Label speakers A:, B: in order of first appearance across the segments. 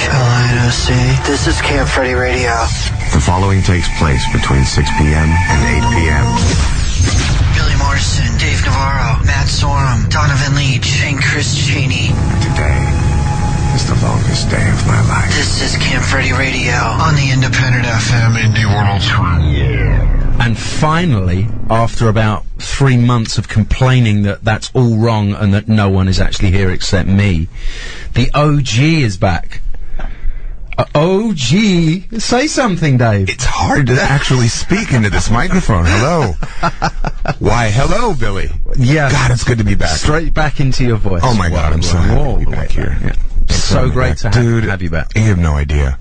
A: L-I-N-O-C. This is Camp Freddy Radio.
B: The following takes place between 6 p.m. and 8 p.m.
A: Billy Morrison, Dave Navarro, Matt Sorum, Donovan Leach, and Chris Cheney.
B: Today is the longest day of my life.
A: This is Camp Freddy Radio on the Independent FM Indie 103.
C: And finally, after about 3 months of complaining that that's all wrong and that no one is actually here except me, the OG is back. OG, say something, Dave.
B: It's hard to actually speak into this microphone. Hello. Why, hello, Billy.
C: Yeah.
B: God, it's good to be back.
C: Straight back into your voice.
B: Oh, my God, I'm so happy to be back here.
C: Yeah. It's so great to have you back.
B: You have no idea.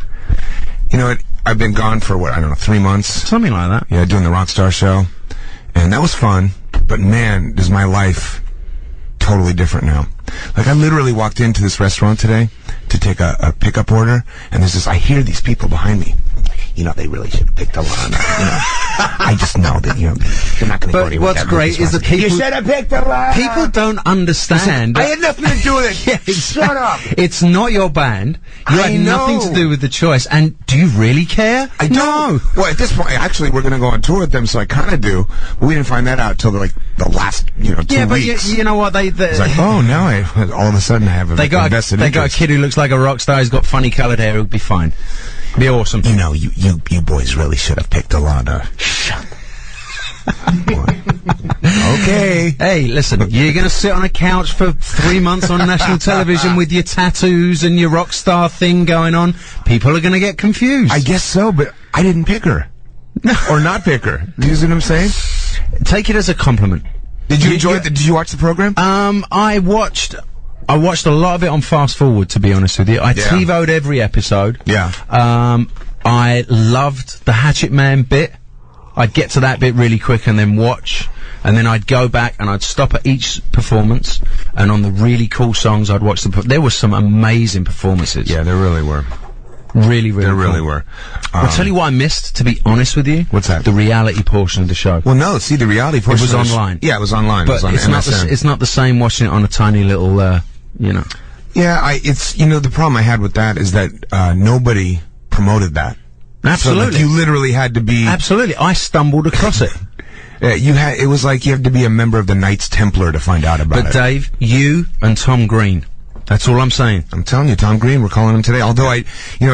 B: You know what? I've been gone for, 3 months?
C: Something like that.
B: Yeah, doing the Rockstar show. And that was fun. But, man, is my life totally different now. Like, I literally walked into this restaurant today to take a pickup order, and I hear these people behind me. They really should have picked Alana. I just know that, they're not going to go anywhere.
C: But what's great is that people...
B: You should have picked Alana!
C: People don't understand...
B: I had nothing to do with it!
C: Yeah,
B: Shut up!
C: It's not your band. You had nothing to do with the choice. And do you really care?
B: I don't. No. Well, at this point, actually, we're going to go on tour with them, so I kind of do. But we didn't find that out till, the last, 2 weeks.
C: Yeah, but you know what?
B: It's like, oh, now all of a sudden I have a invested interest.
C: They got a kid who looks like a rock star. He's got funny coloured hair. It'll be fine. Be awesome.
B: You boys really should have picked Alana. Okay.
C: Hey, listen, you're going to sit on a couch for 3 months on national television with your tattoos and your rock star thing going on. People are going to get confused.
B: I guess so, but I didn't pick her. Or not pick her. Do you see what I'm saying?
C: Take it as a compliment.
B: Did you enjoy it? Did you watch the program?
C: I watched a lot of it on fast forward, to be honest with you. I TiVo'd every episode.
B: Yeah.
C: I loved the Hatchet Man bit. I'd get to that bit really quick and then watch, and then I'd go back and I'd stop at each performance, and on the really cool songs I'd watch there were some amazing performances.
B: Yeah, there really were.
C: Really, really
B: There
C: cool.
B: really were.
C: I'll tell you what I missed, to be honest with you.
B: What's that?
C: The reality portion of the show.
B: Well, no, see, the reality portion...
C: It was online.
B: Yeah, it was online.
C: But
B: it was on MSN.
C: it's not the same watching it on a tiny little,
B: Yeah, the problem I had with that is that nobody promoted that.
C: Absolutely.
B: So, you literally had to be...
C: Absolutely. I stumbled across it.
B: It was like you have to be a member of the Knights Templar to find out about it.
C: But Dave, you and Tom Green... That's all I'm saying.
B: I'm telling you, Tom Green, we're calling him today. Although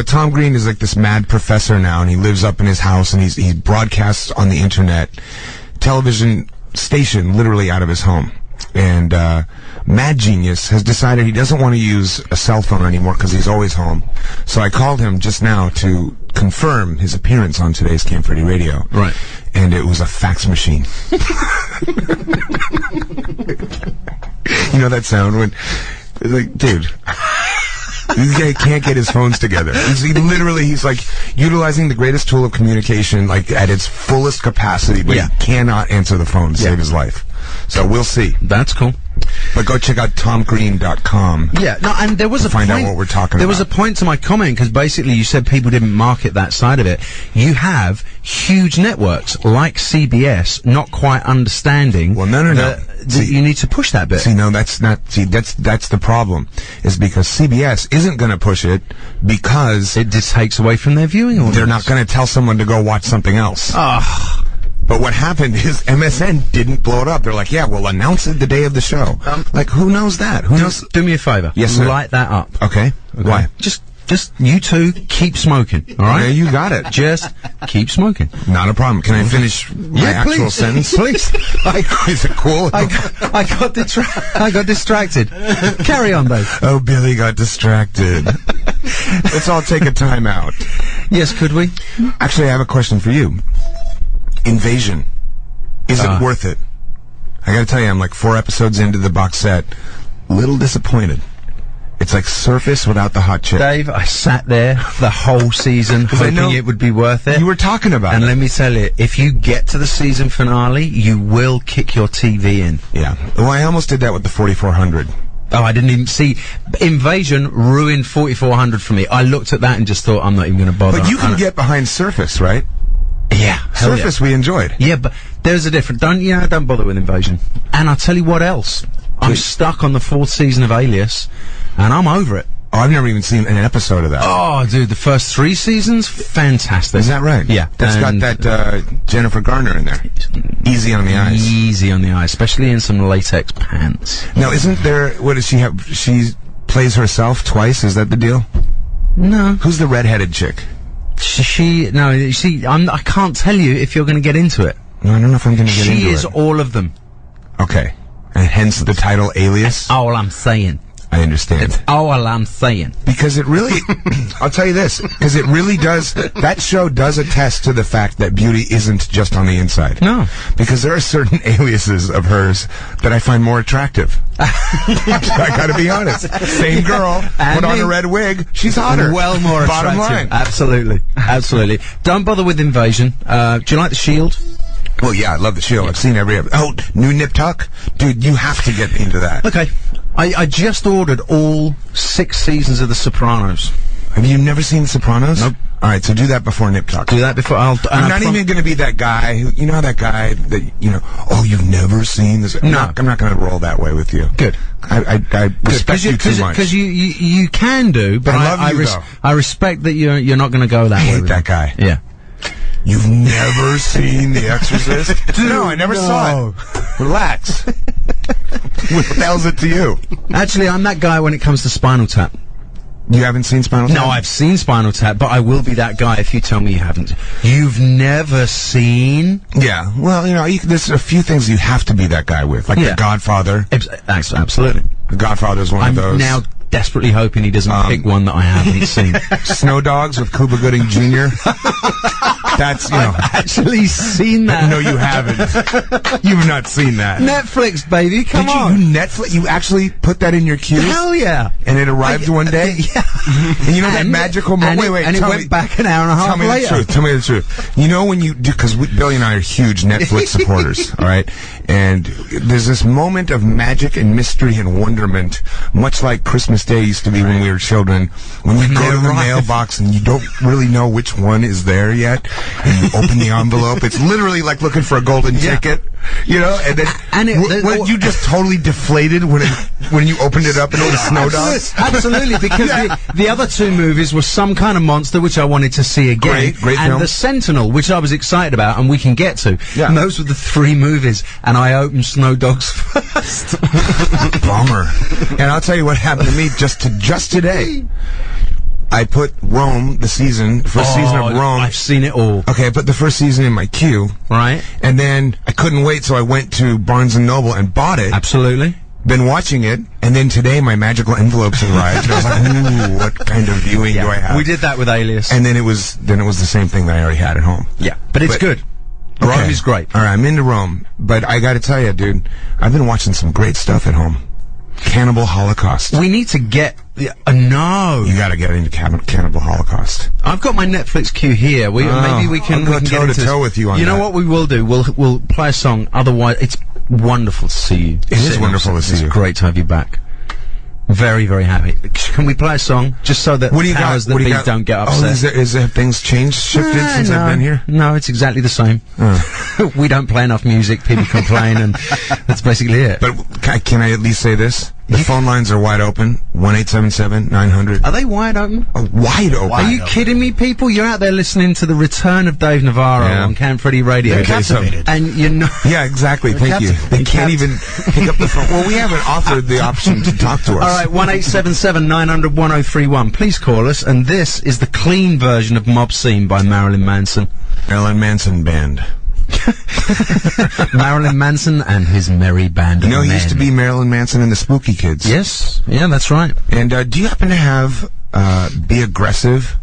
B: Tom Green is like this mad professor now, and he lives up in his house, and he broadcasts on the internet, television station, literally out of his home. And Mad Genius has decided he doesn't want to use a cell phone anymore because he's always home. So I called him just now to confirm his appearance on today's Camp Freddy Radio.
C: Right.
B: And it was a fax machine. You know that sound when... Like, dude, this guy can't get his phones together. He's like utilizing the greatest tool of communication, like at its fullest capacity, but he cannot answer the phone to save his life. So we'll see.
C: That's cool.
B: But go check out tomgreen.com.
C: Yeah, no, and there was a point.
B: Find out what we're talking about.
C: There was a point to my comment, because basically you said people didn't market that side of it. You have huge networks like CBS not quite understanding.
B: Well, no.
C: that you need to push that bit.
B: That's the problem. Is because CBS isn't going to push it because
C: it just takes away from their viewing audience.
B: They're not going to tell someone to go watch something else. But what happened is MSN didn't blow it up. They're like, yeah, we'll announce it the day of the show. Like, who knows that? Who knows?
C: Do me a favor.
B: Yes, sir.
C: Light that up.
B: Okay. Why?
C: Just you two keep smoking, all right?
B: Yeah, you got it.
C: Just keep smoking.
B: Not a problem. Can I finish my actual sentence?
C: Please.
B: Is it cool?
C: I got distracted. Carry on, though.
B: Oh, Billy got distracted. Let's all take a time out.
C: Yes, could we?
B: Actually, I have a question for you. Invasion. Is it worth it? I gotta tell you, I'm like 4 episodes into the box set. Little disappointed. It's like Surface without the hot chick.
C: Dave, I sat there the whole season hoping it would be worth it.
B: You were talking about it.
C: And let me tell you, if you get to the season finale, you will kick your TV in.
B: Yeah. Well, I almost did that with the 4400.
C: Oh, I didn't even see. Invasion ruined 4400 for me. I looked at that and just thought, I'm not even going to bother.
B: But you can get behind Surface, right?
C: Yeah.
B: Surface we enjoyed.
C: Yeah, but there's a difference. Don't bother with Invasion. And I'll tell you what else. I'm stuck on the 4th season of Alias, and I'm over it.
B: Oh, I've never even seen an episode of that.
C: Oh, dude, the first 3 seasons, fantastic.
B: Is that right?
C: Yeah.
B: That's got that Jennifer Garner in there. Easy on the eyes.
C: Easy on the eyes, especially in some latex pants.
B: Now, isn't there, what does she have? She plays herself twice, is that the deal?
C: No.
B: Who's the redheaded chick?
C: I can't tell you if you're going to get into it.
B: No, I don't know if I'm going to get into it.
C: She is all of them.
B: Okay. And hence the title Alias?
C: That's all I'm saying.
B: I understand.
C: That's all I'm saying.
B: Because it really, I'll tell you this, because it really does, that show does attest to the fact that beauty isn't just on the inside.
C: No.
B: Because there are certain aliases of hers that I find more attractive. I gotta be honest. Same girl, put on a red wig, she's hotter.
C: Well more
B: Bottom
C: attractive.
B: line.
C: Absolutely. Absolutely. Don't bother with Invasion. Do you like The Shield?
B: Well, yeah, I love The Shield. I've seen every episode. Oh, new Nip Tuck? Dude, you have to get into that.
C: Okay. I just ordered all 6 seasons of The Sopranos.
B: Have you never seen The Sopranos?
C: Nope.
B: All right, so do that before Nip Tuck.
C: Do that before I'm
B: not even going to be that guy who, you know, that guy that, you know, oh, you've never seen this. I'm not going to roll that way with you.
C: Good.
B: I respect you too much.
C: Because you can do, but
B: I love you,
C: I respect that you're not going to go that way.
B: I hate
C: with
B: that guy.
C: Yeah.
B: You've never seen The Exorcist? Dude, no, I never saw it. Relax. What the hell's it to you?
C: Actually, I'm that guy when it comes to Spinal Tap.
B: You haven't seen Spinal Tap?
C: No, I've seen Spinal Tap, but I will be that guy if you tell me you haven't. You've never seen?
B: Yeah. Well, you know, there's a few things you have to be that guy with, like The Godfather.
C: Absolutely.
B: The Godfather is one of those.
C: I'm now desperately hoping he doesn't pick one that I haven't seen.
B: Snow Dogs with Cuba Gooding Jr. That's, you know.
C: I've actually seen that.
B: No, you haven't. You've not seen that.
C: Netflix, baby, come on.
B: You Netflix? You actually put that in your queue?
C: Hell yeah.
B: And it arrived one day?
C: Yeah.
B: And you know that magical moment?
C: And it went back an hour and a half later.
B: Tell me the truth. You know when you do, because Billy and I are huge Netflix supporters, all right? And there's this moment of magic and mystery and wonderment, much like Christmas Day used to be when we were children, when you go to the mailbox and you don't really know which one is there yet, and you open the envelope. It's literally like looking for a golden ticket, you know, and then you just totally deflated when you opened it up and it was Snow Dogs.
C: Absolutely, because the other 2 movies were Some Kind of Monster, which I wanted to see again,
B: great
C: and
B: film.
C: The Sentinel, which I was excited about, and we can get to.
B: Yeah.
C: And those were the 3 movies, and I opened Snow Dogs first.
B: Bummer. And I'll tell you what happened to me just today. I put Rome, first season of Rome.
C: I've seen it all.
B: Okay, I put the first season in my queue.
C: Right.
B: And then I couldn't wait, so I went to Barnes & Noble and bought it.
C: Absolutely.
B: Been watching it, and then today my magical envelopes arrived. And I was like, ooh, what kind of viewing do I have?
C: We did that with Alias.
B: And then it was the same thing that I already had at home.
C: Yeah. But it's good.
B: Okay.
C: Rome is great.
B: All right, I'm into Rome. But I gotta tell you, dude, I've been watching some great stuff at home. Cannibal Holocaust.
C: We need to get... no.
B: You gotta get into Cannibal Holocaust.
C: I've got my Netflix queue here. Maybe we can
B: I'll go
C: get
B: toe
C: into
B: to toe with you on that.
C: You know what we will do? We'll play a song. Otherwise, it's wonderful to see you.
B: It is wonderful to see you.
C: It's great to have you back. Very, very happy. Can we play a song just so that powers that be don't get upset?
B: Oh, have things changed, shifted since I've been here?
C: No, it's exactly the same. We don't play enough music. People complain, and that's basically it.
B: But can I at least say this? The phone lines are wide open. 1-877-900.
C: Are they wide open?
B: Wide open.
C: Are you kidding me, people? You're out there listening to the return of Dave Navarro on Cam Freddy Radio.
D: They're captivated.
C: And you know...
B: Yeah, exactly. Thank you. They can't even pick up the phone. Well, we haven't offered the option to talk to us.
C: All right, 1-877-900-1031. Please call us. And this is the clean version of Mob Scene by Marilyn Manson.
B: Marilyn Manson Band.
C: Marilyn Manson and his merry band of men.
B: He used to be Marilyn Manson and the Spooky Kids.
C: Yes. Yeah, that's right.
B: And do you happen to have Be Aggressive?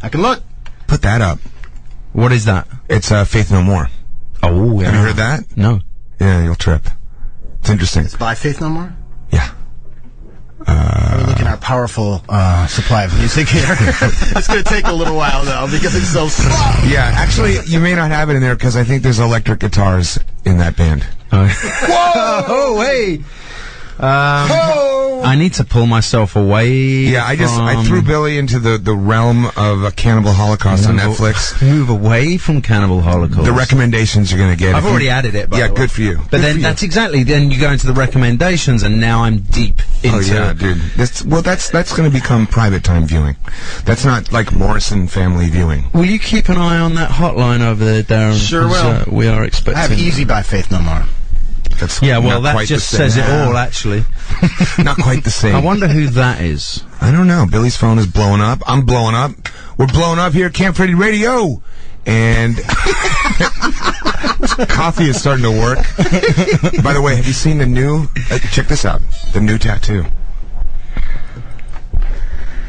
D: I can look.
B: Put that up.
C: What is that?
B: It's Faith No More.
C: Oh, yeah.
B: Have you heard that?
C: No.
B: Yeah, you'll trip. It's interesting.
D: It's by Faith No More?
B: Yeah.
D: We're looking at our powerful supply of music here. It's going to take a little while, though, because it's so slow.
B: Yeah, actually, you may not have it in there because I think there's electric guitars in that band.
C: Whoa! Oh, hey! I need to pull myself away.
B: Yeah, I threw Billy into the realm of a Cannibal Holocaust on Netflix.
C: Move away from Cannibal Holocaust.
B: The recommendations you're going to get.
C: I've already added it, by the way.
B: good for you.
C: But then that's exactly, then you go into the recommendations, and now I'm deep into...
B: Oh, yeah, dude. That's going to become private time viewing. That's not like Morrison family viewing.
C: Will you keep an eye on that hotline over there, Darren?
D: Sure will.
C: We are expecting...
D: I have Easy by Faith No More.
B: That's
C: that just says it all, actually.
B: Not quite the same.
C: I wonder who that is.
B: I don't know. Billy's phone is blowing up. I'm blowing up. We're blowing up here at Camp Freddy Radio. And coffee is starting to work. By the way, have you seen the new... check this out. The new tattoo.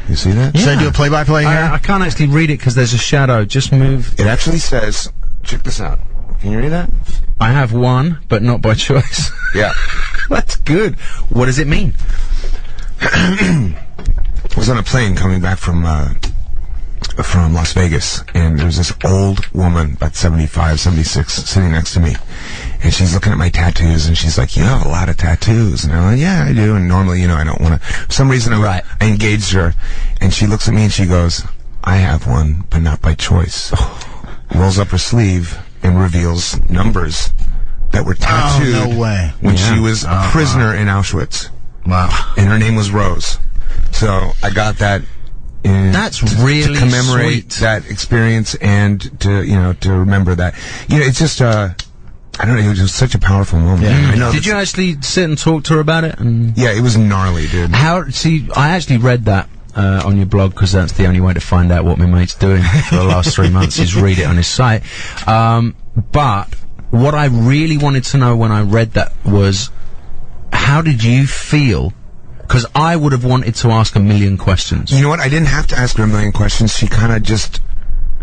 B: You see that?
D: Yeah. Should I do a play-by-play here?
C: I can't actually read it because there's a shadow. Just move.
B: It actually says... Check this out. Can you read that?
C: I have one, but not by choice.
B: Yeah.
C: That's good. What does it mean?
B: I was on a plane coming back from Las Vegas, and there was this old woman, about 75, 76, sitting next to me. And she's looking at my tattoos, and she's like, "You have a lot of tattoos." And I'm like, "Yeah, I do." And normally, I don't want to... For some reason, I engaged her, and she looks at me and she goes, "I have one, but not by choice." Rolls up her sleeve and reveals numbers that were tattooed when she was a prisoner in Auschwitz.
D: Wow.
B: And her name was Rose. So I got that
C: That's really
B: to commemorate
C: sweet.
B: that experience and to remember that. It's just I don't know, it was just such a powerful moment.
C: Yeah.
B: I know.
C: Did you actually sit and talk to her about it?
B: Yeah, it was gnarly, dude.
C: I actually read that on your blog, because that's the only way to find out what my mate's doing for the last 3 months is read it on his site. But what I really wanted to know when I read that was, how did you feel? Because I would have wanted to ask a million questions.
B: You know what? I didn't have to ask her a million questions. She kind of just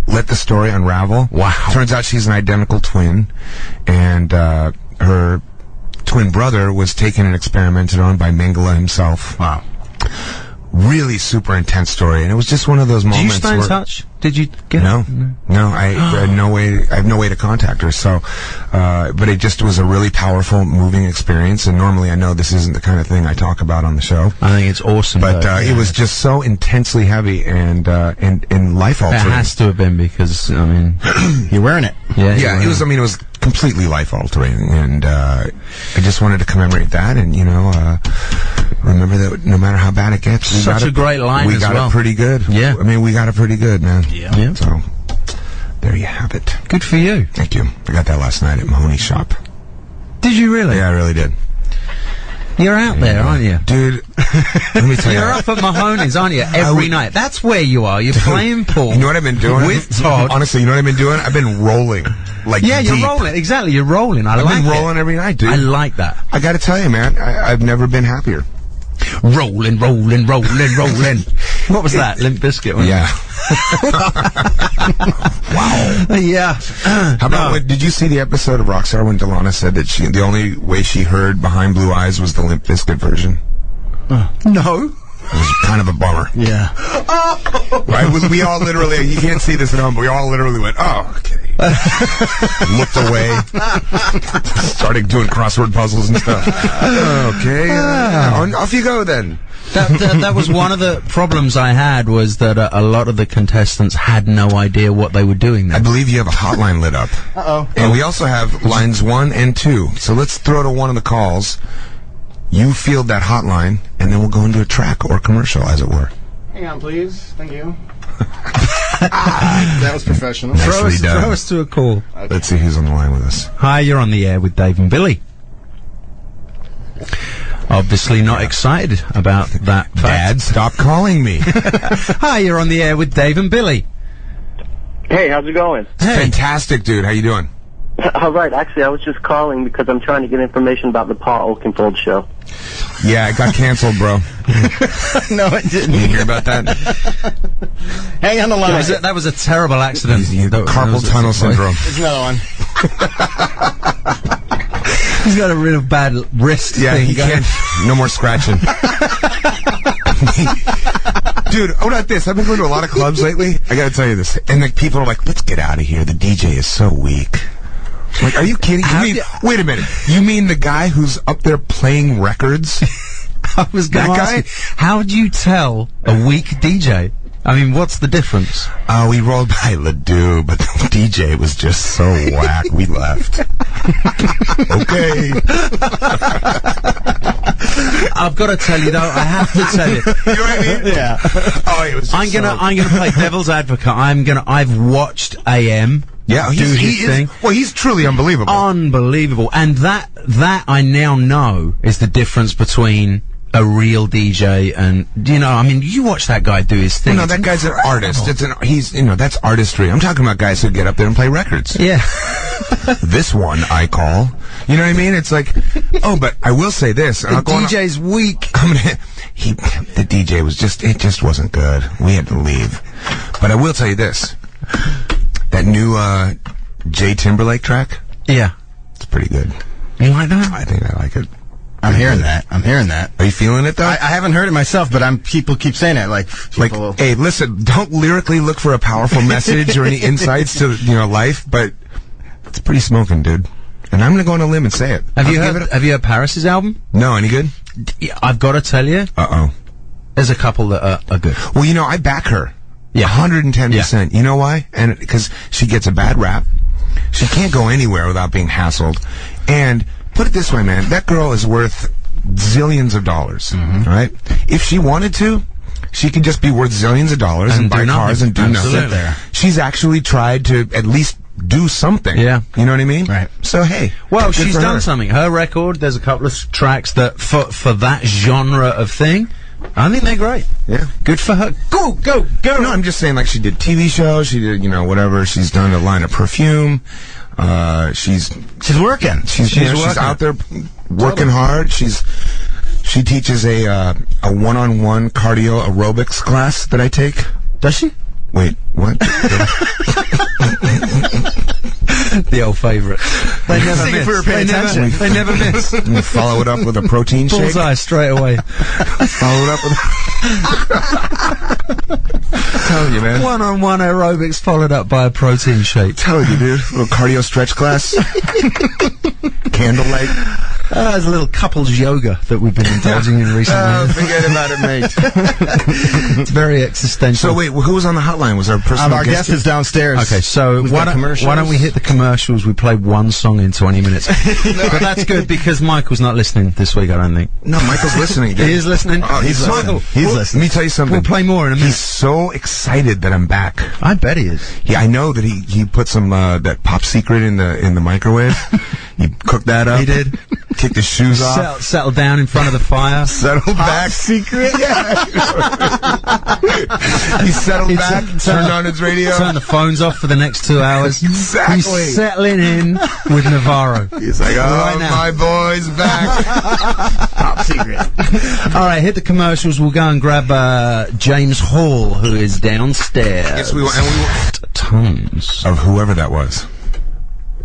B: let the story unravel.
C: Wow.
B: Turns out she's an identical twin, and her twin brother was taken and experimented on by Mengele himself.
D: Wow.
B: Really super intense story, and it was just one of those moments.
C: Did you stay in touch? Did you get
B: No. I had no way. I have no way to contact her. So, but it just was a really powerful, moving experience. And normally, I know this isn't the kind of thing I talk about on the show.
C: I think it's awesome.
B: But it was just so intensely heavy and life altering.
C: It has to have been, because I mean,
D: you're wearing it.
B: Yeah, it was. I mean, it was completely life altering, and I just wanted to commemorate that, and remember that no matter how bad it gets,
C: such a great line.
B: We got it pretty good.
C: Yeah,
B: I mean, we got it pretty good, man.
C: Yeah.
B: So there you have it.
C: Good for you.
B: Thank you. I got that last night at Mahoney's shop.
C: Did you really?
B: Yeah, I really did.
C: You're out there, aren't you?
B: Dude, let me tell you.
C: You're up at Mahoney's, aren't you? Every night. That's where you are. You're playing pool.
B: You know what I've been doing?
C: With Todd.
B: Honestly, you know what I've been doing? I've been rolling.
C: Yeah,
B: deep.
C: you're rolling. Exactly, you're rolling. I've
B: been rolling every night, dude.
C: I like that.
B: I gotta tell you, man, I've never been happier.
C: Rolling. What was that? Limp Bizkit, wasn't
B: Yeah.
C: Wow. Yeah.
B: How about, did you see the episode of Rockstar when Delana said that the only way she heard Behind Blue Eyes was the Limp Bizkit version?
D: No.
B: It was kind of a bummer.
D: Yeah.
B: Right? We all literally, you can't see this at home, but we all literally went, "Oh, okay." Looked away. Started doing crossword puzzles and stuff. Okay. Off you go then.
C: That was one of the problems I had, was that a lot of the contestants had no idea what they were doing there.
B: I believe you have a hotline lit up.
D: Uh-oh.
B: And we also have lines 1 and 2. So let's throw to one of the calls. You field that hotline, and then we'll go into a track or commercial, as it were.
D: Hang on, please. Thank you. That was professional.
B: Nicely done.
C: Throw us to a call.
B: Okay. Let's see who's on the line with us.
C: Hi, you're on the air with Dave and Billy. Obviously not excited about that fact.
B: Dad, stop calling me.
C: Hi, you're on the air with Dave and Billy.
E: Hey, how's it going?
C: Hey.
B: Fantastic, dude. How you doing?
E: All right. Actually, I was just calling because I'm trying to get information about the Paul Oakenfold show.
B: Yeah, it got canceled, bro.
D: No, it didn't.
B: You hear about that?
D: Hang on the line.
C: That was a terrible accident.
B: Carpal tunnel syndrome.
D: There's another one.
C: He's got a real bad wrist
B: Yeah,
C: thing
B: he
C: going.
B: can't. No more scratching. Dude, how about this? I've been going to a lot of clubs lately. I gotta tell you this. And like, people are like, "Let's get out of here. The DJ is so weak." Like, are you kidding? Wait a minute. You mean the guy who's up there playing records
C: I was going to ask you, how do you tell a weak DJ? I mean, what's the difference?
B: We rolled by Ledoux, but the DJ was just so whack, we left. Okay.
C: I've got to tell you, though, I have to tell you.
B: You know what I mean?
D: Yeah.
B: Oh, it was just
C: I'm gonna play devil's advocate. I've watched AM.
B: Yeah,
C: do his thing.
B: Well, he's truly unbelievable.
C: Unbelievable. And that I now know is the difference between a real DJ and, you know, I mean, you watch that guy do his thing.
B: Well, no, that guy's an artist. He's, you know, that's artistry. I'm talking about guys who get up there and play records.
C: Yeah.
B: This one I call. You know what I mean? It's like, oh, but I will say this.
C: The DJ's weak.
B: The DJ was it just wasn't good. We had to leave. But I will tell you this. That new, Jay Timberlake track?
C: Yeah.
B: It's pretty good.
C: You like that?
B: I think I like it.
D: I'm hearing that.
B: Are you feeling it though?
D: I haven't heard it myself, but people keep saying it. Like,
B: hey, listen, don't lyrically look for a powerful message or any insights to, you know, life, but it's pretty smoking, dude. And I'm gonna go on a limb and say it.
C: Have you heard Paris's album?
B: No, any good?
C: Yeah, I've got to tell you. There's a couple that are good.
B: Well, you know, I back her.
C: Yeah.
B: 110%. You know why? And because she gets a bad rap. She can't go anywhere without being hassled. And put it this way, man, that girl is worth zillions of dollars, right? If she wanted to, she could just be worth zillions of dollars and buy cars and do nothing. She's actually tried to at least do something.
C: Yeah.
B: You know what I mean?
D: Right.
B: So, hey.
C: Well,
B: good
C: she's
B: for
C: done
B: her.
C: something. Her record, there's a couple of tracks that, for that genre of thing, I think they're great.
B: Yeah.
C: Good for her. Go!
B: No, I'm just saying, like, she did TV shows, she did, you know, whatever. She's done a line of perfume. She's
D: working.
B: She's
D: working.
B: out there working hard. She teaches a one-on-one cardio aerobics class that I take.
D: Does she?
B: Wait, what?
C: The old favorite. They never miss.
D: If we were paying attention.
C: They never miss.
B: You follow it up with a protein shake.
C: Bullseye straight away.
B: Follow it up with. Telling you, man.
C: One-on-one aerobics followed up by a protein shake.
B: Telling you, dude. Little cardio stretch class. Candlelight.
C: There's a little couples yoga that we've been indulging in recently.
B: Forget about it, mate.
C: It's very existential.
B: So wait, who was on the hotline? Was our personal
D: our guest is downstairs.
C: Okay, so why don't we hit the commercials? We played one song in 20 minutes. But that's good because Michael's not listening this week, I don't think.
B: No, Michael's listening, dude.
C: He is listening?
B: Oh, he's listening.
D: He's listening.
B: Let me tell you something.
C: We'll play more in a minute.
B: He's so excited that I'm back.
C: I bet he is.
B: Yeah, I know that he put some that Pop Secret in the microwave. He cooked that up.
C: He did.
B: Kicked his shoes off.
C: Settled down in front of the fire.
B: Settled back.
D: Secret?
B: Yeah. He settled back. Turned on his radio.
C: Turned the phones off for the next 2 hours.
B: Exactly.
C: He's settling in with Navarro.
B: He's like,
C: Right now.
B: my boy's back.
D: Top secret.
C: All right, hit the commercials. We'll go and grab James Hall, who is downstairs.
B: Yes, we will. And
C: Tons.
B: of whoever that was.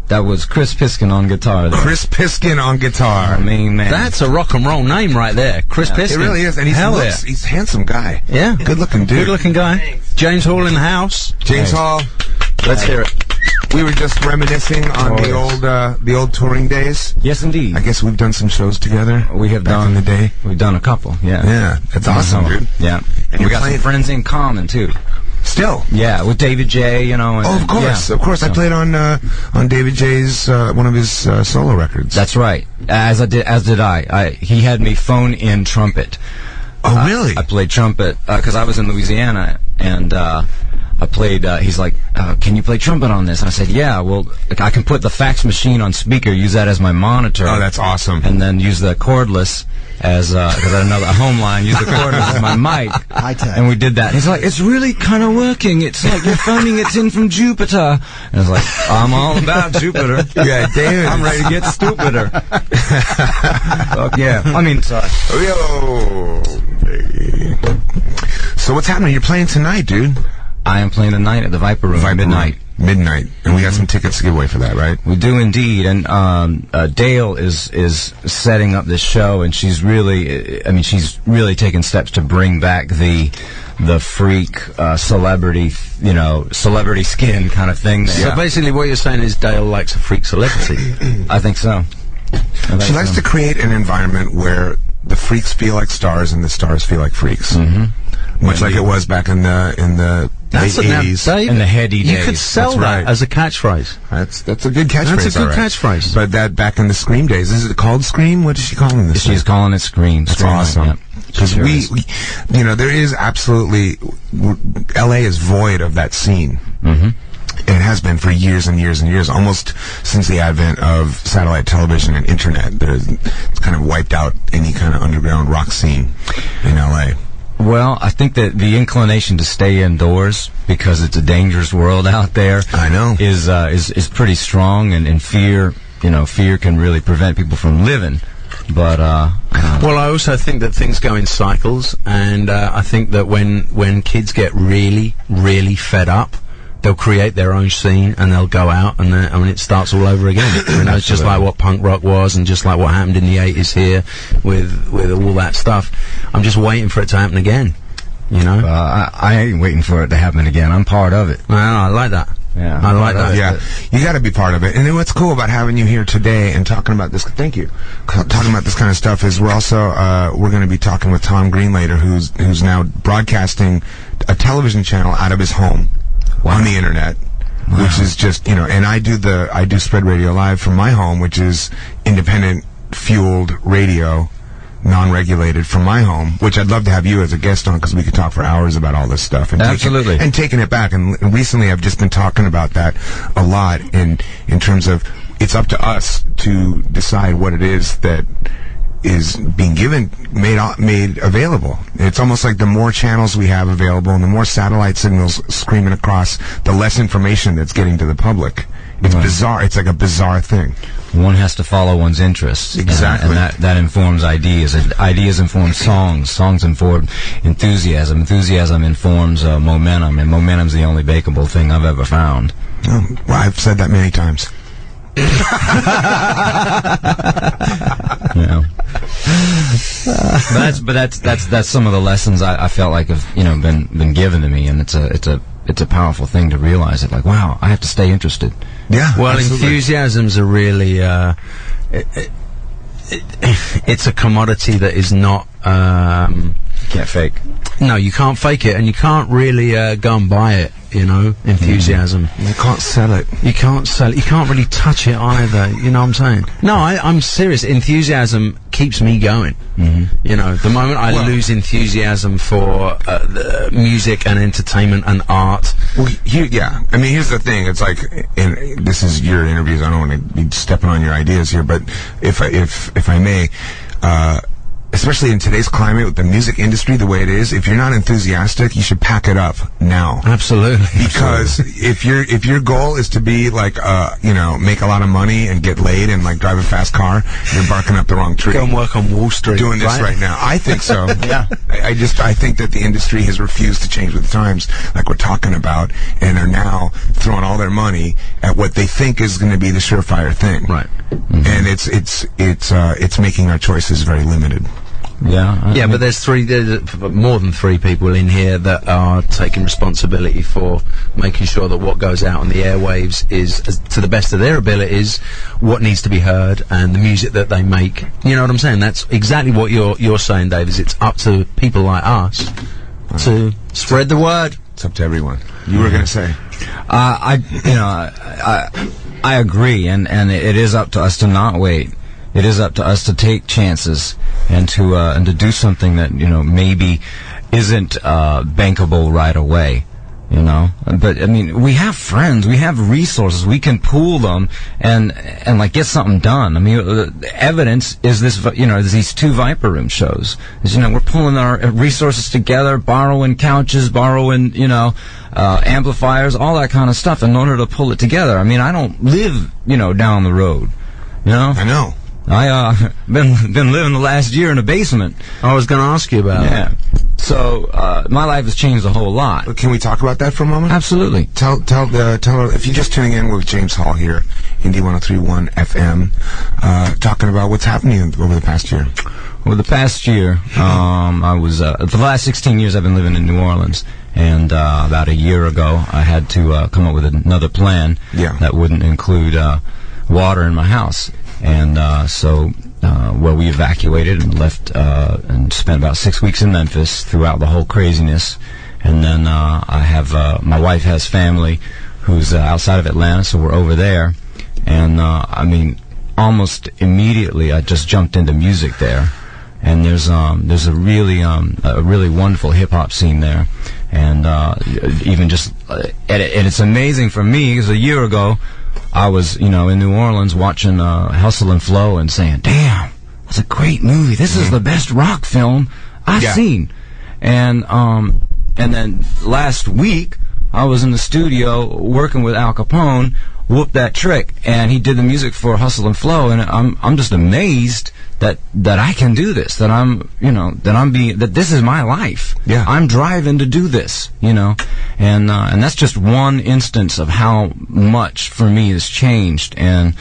F: That was Chris Piskin on guitar.
B: Chris Piskin on guitar.
F: I mean, man.
C: That's a rock and roll name right there. Chris Piskin.
B: It really is. And he's a handsome guy.
C: Yeah.
B: Good looking dude.
C: Good looking guy. Thanks. James Hall in the house.
B: James Hall.
C: Let's hear it.
B: We were just reminiscing on the old touring days.
F: Yes, indeed.
B: I guess we've done some shows together.
F: We have
B: back in the day.
F: We've done a couple. Yeah.
B: Yeah, that's awesome, dude.
F: Yeah.
B: And
F: we
B: you're
F: got
B: playing
F: some friends in common too.
B: Still.
F: Yeah, with David J. You know. And,
B: Oh, of course,
F: yeah.
B: of course. I played on David J's one of his solo records.
F: That's right. As did I. He had me phone in trumpet.
B: Oh, really?
F: I played trumpet because I was in Louisiana, and I played. He's like, "Can you play trumpet on this?" And I said, "Yeah. Well, I can put the fax machine on speaker, use that as my monitor.
B: Oh, that's awesome.
F: And then use the cordless as because I had a home line. Use the cordless as my mic. And we did that. He's like, "It's really kind of working. It's like you're phoning it in from Jupiter." And I was like, "I'm all about Jupiter.
B: Yeah, David.
F: I'm ready to get stupider." Fuck yeah. I mean, sorry.
B: Yo. So what's happening? You're playing tonight, dude.
F: I am playing tonight at the Viper Room at midnight.
B: Midnight. And we got some tickets to give away for that, right?
F: We do indeed. And Dale is setting up this show, and she's really taking steps to bring back the freak celebrity, celebrity skin kind of thing.
C: So basically what you're saying is Dale likes a freak celebrity.
F: I think so.
B: She likes to create an environment where the freaks feel like stars and the stars feel like freaks. Much like it was back in the late 80s.
F: In the heady days.
C: You could sell
B: That's
C: that
B: right.
C: as a catchphrase.
B: That's a good catchphrase.
C: That's a good
B: all right.
C: catchphrase.
B: But that back in the Scream days, is it called Scream? What is she calling this?
F: She's calling it Scream.
B: That's
F: Scream,
B: awesome.
F: yeah.
B: Because
F: Sure
B: we,
F: is.
B: you know, there is absolutely, LA is void of that scene. And it has been for years and years and years, almost since the advent of satellite television and internet. It's kind of wiped out any kind of underground rock scene in LA.
F: Well, I think that the inclination to stay indoors because it's a dangerous world out there.
B: I know.
F: Is pretty strong, and fear, fear can really prevent people from living. But
C: Well, I also think that things go in cycles, and I think that when kids get really, really fed up, they'll create their own scene and they'll go out and it starts all over again. It's just like what punk rock was, and just like what happened in the 80s here with all that stuff. I'm just waiting for it to happen again.
F: I ain't waiting for it to happen again. I'm part of it.
C: I like that.
F: Yeah,
C: I like that.
B: Yeah, you got to be part of it. And then what's cool about having you here today and talking about this, thank you, talking about this kind of stuff is we're also, we're going to be talking with Tom Green later, who's now broadcasting a television channel out of his home on the internet, which is just, and I do Spread Radio Live from my home, which is independent fueled radio, non-regulated from my home, which I'd love to have you as a guest on because we could talk for hours about all this stuff. And
F: Absolutely.
B: taking it back. And recently I've just been talking about that a lot in terms of it's up to us to decide what it is that is being made available. It's almost like the more channels we have available and the more satellite signals screaming across, the less information that's getting to the public. It's bizarre. It's like a bizarre thing.
F: One has to follow one's interests.
B: Exactly.
F: And that informs ideas. Ideas inform songs. Songs inform enthusiasm. Enthusiasm informs momentum. And momentum's the only bakeable thing I've ever found.
B: Well, I've said that many times.
F: That's some of the lessons I felt like have been given to me, and it's a powerful thing to realize it. Like, wow, I have to stay interested.
B: Yeah.
C: Well,
B: absolutely.
C: enthusiasms are really it's a commodity that is not
F: Can't fake.
C: no, you can't fake it, and you can't really go and buy it. Enthusiasm.
B: You can't sell it.
C: You can't sell it. You can't really touch it either. You know what I'm saying? No, I'm serious. Enthusiasm keeps me going. The moment I lose enthusiasm for the music and entertainment and art.
B: Well, I mean, here's the thing. It's like, and this is your interviews. I don't want to be stepping on your ideas here, but if I may, especially in today's climate with the music industry the way it is, if you're not enthusiastic, you should pack it up now.
C: Absolutely.
B: Because if your goal is to be like make a lot of money and get laid and like drive a fast car, you're barking up the wrong tree.
C: Go and work on Wall Street.
B: Doing this right now. I think so.
D: Yeah.
B: I think that the industry has refused to change with the times, like we're talking about, and are now throwing all their money at what they think is going to be the surefire thing.
C: Right.
B: And it's making our choices very limited.
C: Yeah, but there's more than three people in here that are taking responsibility for making sure that what goes out on the airwaves is, to the best of their abilities, what needs to be heard, and the music that they make. You know what I'm saying? That's exactly what you're saying, Dave. Is it's up to people like us to spread the word.
B: It's up to everyone. You were going to say.
F: I agree, and it is up to us to not wait. It is up to us to take chances and to do something that maybe isn't bankable right away. But I mean, we have friends, we have resources, we can pool them and like get something done. I mean, the evidence is this, these two Viper Room shows. We're pulling our resources together, borrowing couches, borrowing, amplifiers, all that kind of stuff in order to pull it together. I mean, I don't live, down the road.
B: I know.
F: I been living the last year in a basement.
C: I was going to ask you about
F: Yeah. So my life has changed a whole lot.
B: Can we talk about that for a moment?
F: Absolutely.
B: Tell if you're just tuning in with James Hall here, Indie 103.1 FM, talking about what's happening over the past year.
F: Over the past year, I was for the last 16 years I've been living in New Orleans, and about a year ago I had to come up with another plan that wouldn't include water in my house. And so where we evacuated and left and spent about 6 weeks in Memphis throughout the whole craziness. And then I have my wife has family who's outside of Atlanta, so we're over there. And I mean, almost immediately I just jumped into music there. And there's a really wonderful hip hop scene there, and even just and it's amazing for me because a year ago I was in New Orleans watching Hustle and Flow and saying, "Damn, that's a great movie. This is the best rock film I've seen." And then last week I was in the studio working with Al Capone, Whoop That Trick, and he did the music for Hustle and Flow, and I'm just amazed that I can do this, that this is my life.
B: Yeah.
F: I'm driving to do this, and that's just one instance of how much for me has changed. And,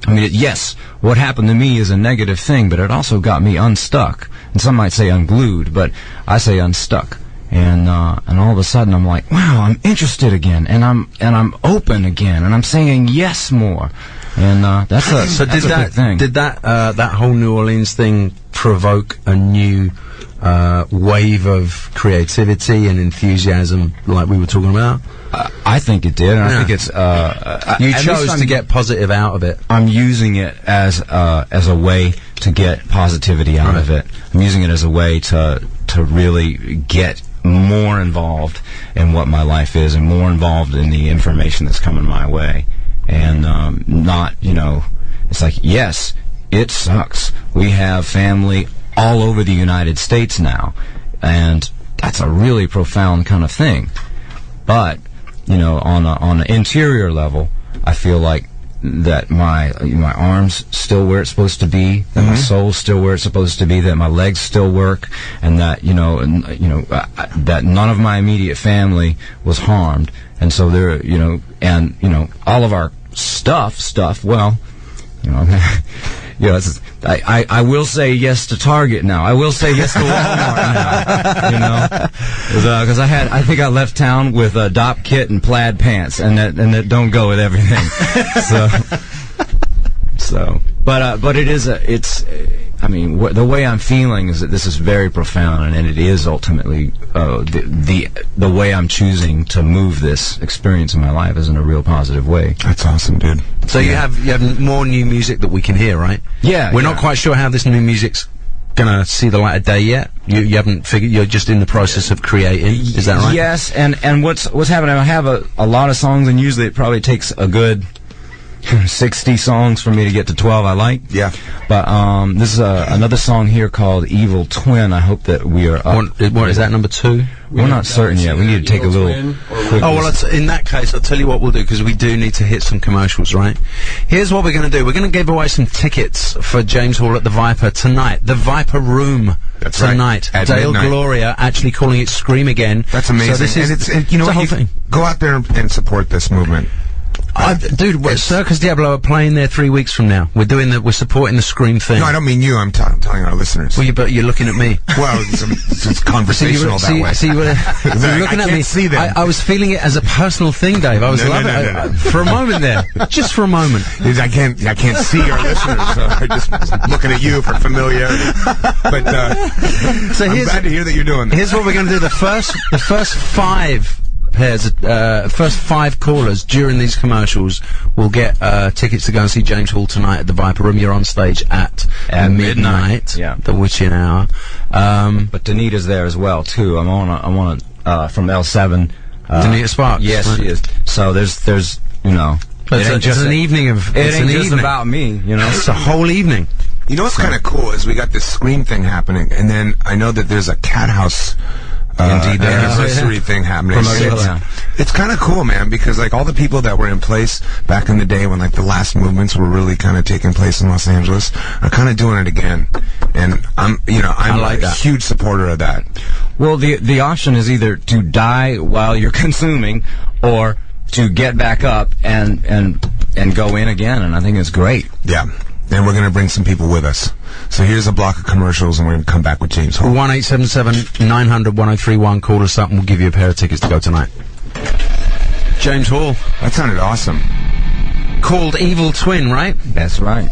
F: yes, what happened to me is a negative thing, but it also got me unstuck. And some might say unglued, but I say unstuck. And all of a sudden I'm like, wow, I'm interested again, and I'm open again, and I'm saying yes more. And that's a big thing.
C: Did that whole New Orleans thing provoke a new wave of creativity and enthusiasm, like we were talking about?
F: I think it did, and I think it's.
C: You chose to get positive out of it.
F: I'm using it as a way to get positivity out of it. I'm using it as a way to really get more involved in what my life is, and more involved in the information that's coming my way. And not, it's like, yes, it sucks. We have family all over the United States now, and that's a really profound kind of thing. But, on an interior level, I feel like that my arms still where it's supposed to be, that my soul's still where it's supposed to be, that my legs still work, and that that none of my immediate family was harmed. And so there, all of our stuff. Well, I will say yes to Target now. I will say yes to Walmart now. Because I think I left town with a Dop kit and plaid pants, and that don't go with everything. But the way I'm feeling is that this is very profound, and it is ultimately the way I'm choosing to move this experience in my life is in a real positive way.
B: That's awesome, dude.
C: So you have more new music that we can hear, right?
F: Yeah.
C: We're not quite sure how this new music's gonna see the light of day yet. You haven't figured. You're just in the process of creating. Is that right?
F: Yes. And what's happening? I have a lot of songs, and usually it probably takes a good 60 songs for me to get to 12 I like.
B: Yeah.
F: But this is another song here called Evil Twin. I hope that we are up.
C: What is that, number 2?
F: We're not certain yet. We need to take a little quick
C: in that case, I'll tell you what we'll do, because we do need to hit some commercials, right? Here's what we're going to do. We're going to give away some tickets for James Hall at the Viper tonight. The Viper Room.
B: That's
C: tonight.
B: Right.
C: Dale
B: midnight.
C: Gloria actually calling it Scream Again.
B: That's amazing. So this is, you know what? Go out there and support this movement.
C: Dude, Circus Diablo are playing there 3 weeks from now. We're supporting the Scream thing.
B: No, I don't mean you. I'm telling our listeners.
C: Well, but you're looking at me.
B: Well, it's conversational that way.
C: See, you're looking at me.
B: See them.
C: I was feeling it as a personal thing, Dave. I was loving it for a moment there, just for a moment.
B: I can't see our listeners. So I'm just looking at you for familiarity. But so I'm glad to hear that you're doing this.
C: Here's what we're going to do. The first 5 pairs, first 5 callers during these commercials will get tickets to go and see James Hall tonight at the Viper Room. You're on stage at midnight, the witching hour.
F: But Danita's there as well too. I'm on from L7.
C: Danita Sparks.
F: Yes, she is. So there's
C: It's an evening of.
F: It ain't just about me,
C: It's a whole evening.
B: You know what's kind of cool is we got this Scream thing happening, and then I know that there's a Cat House anniversary thing happening. It's kind of cool, man, because like all the people that were in place back in the day when like the last movements were really kind of taking place in Los Angeles are kind of doing it again, and I'm like a huge supporter of that.
F: Well, the option is either to die while you're consuming, or to get back up and go in again, and I think it's great.
B: Yeah. And we're going to bring some people with us. So here's a block of commercials, and we're going to come back with James Hall.
C: 1-877-900-1031. Call us up, and we'll give you a pair of tickets to go tonight. James Hall.
B: That sounded awesome.
C: Called Evil Twin, right?
F: That's right.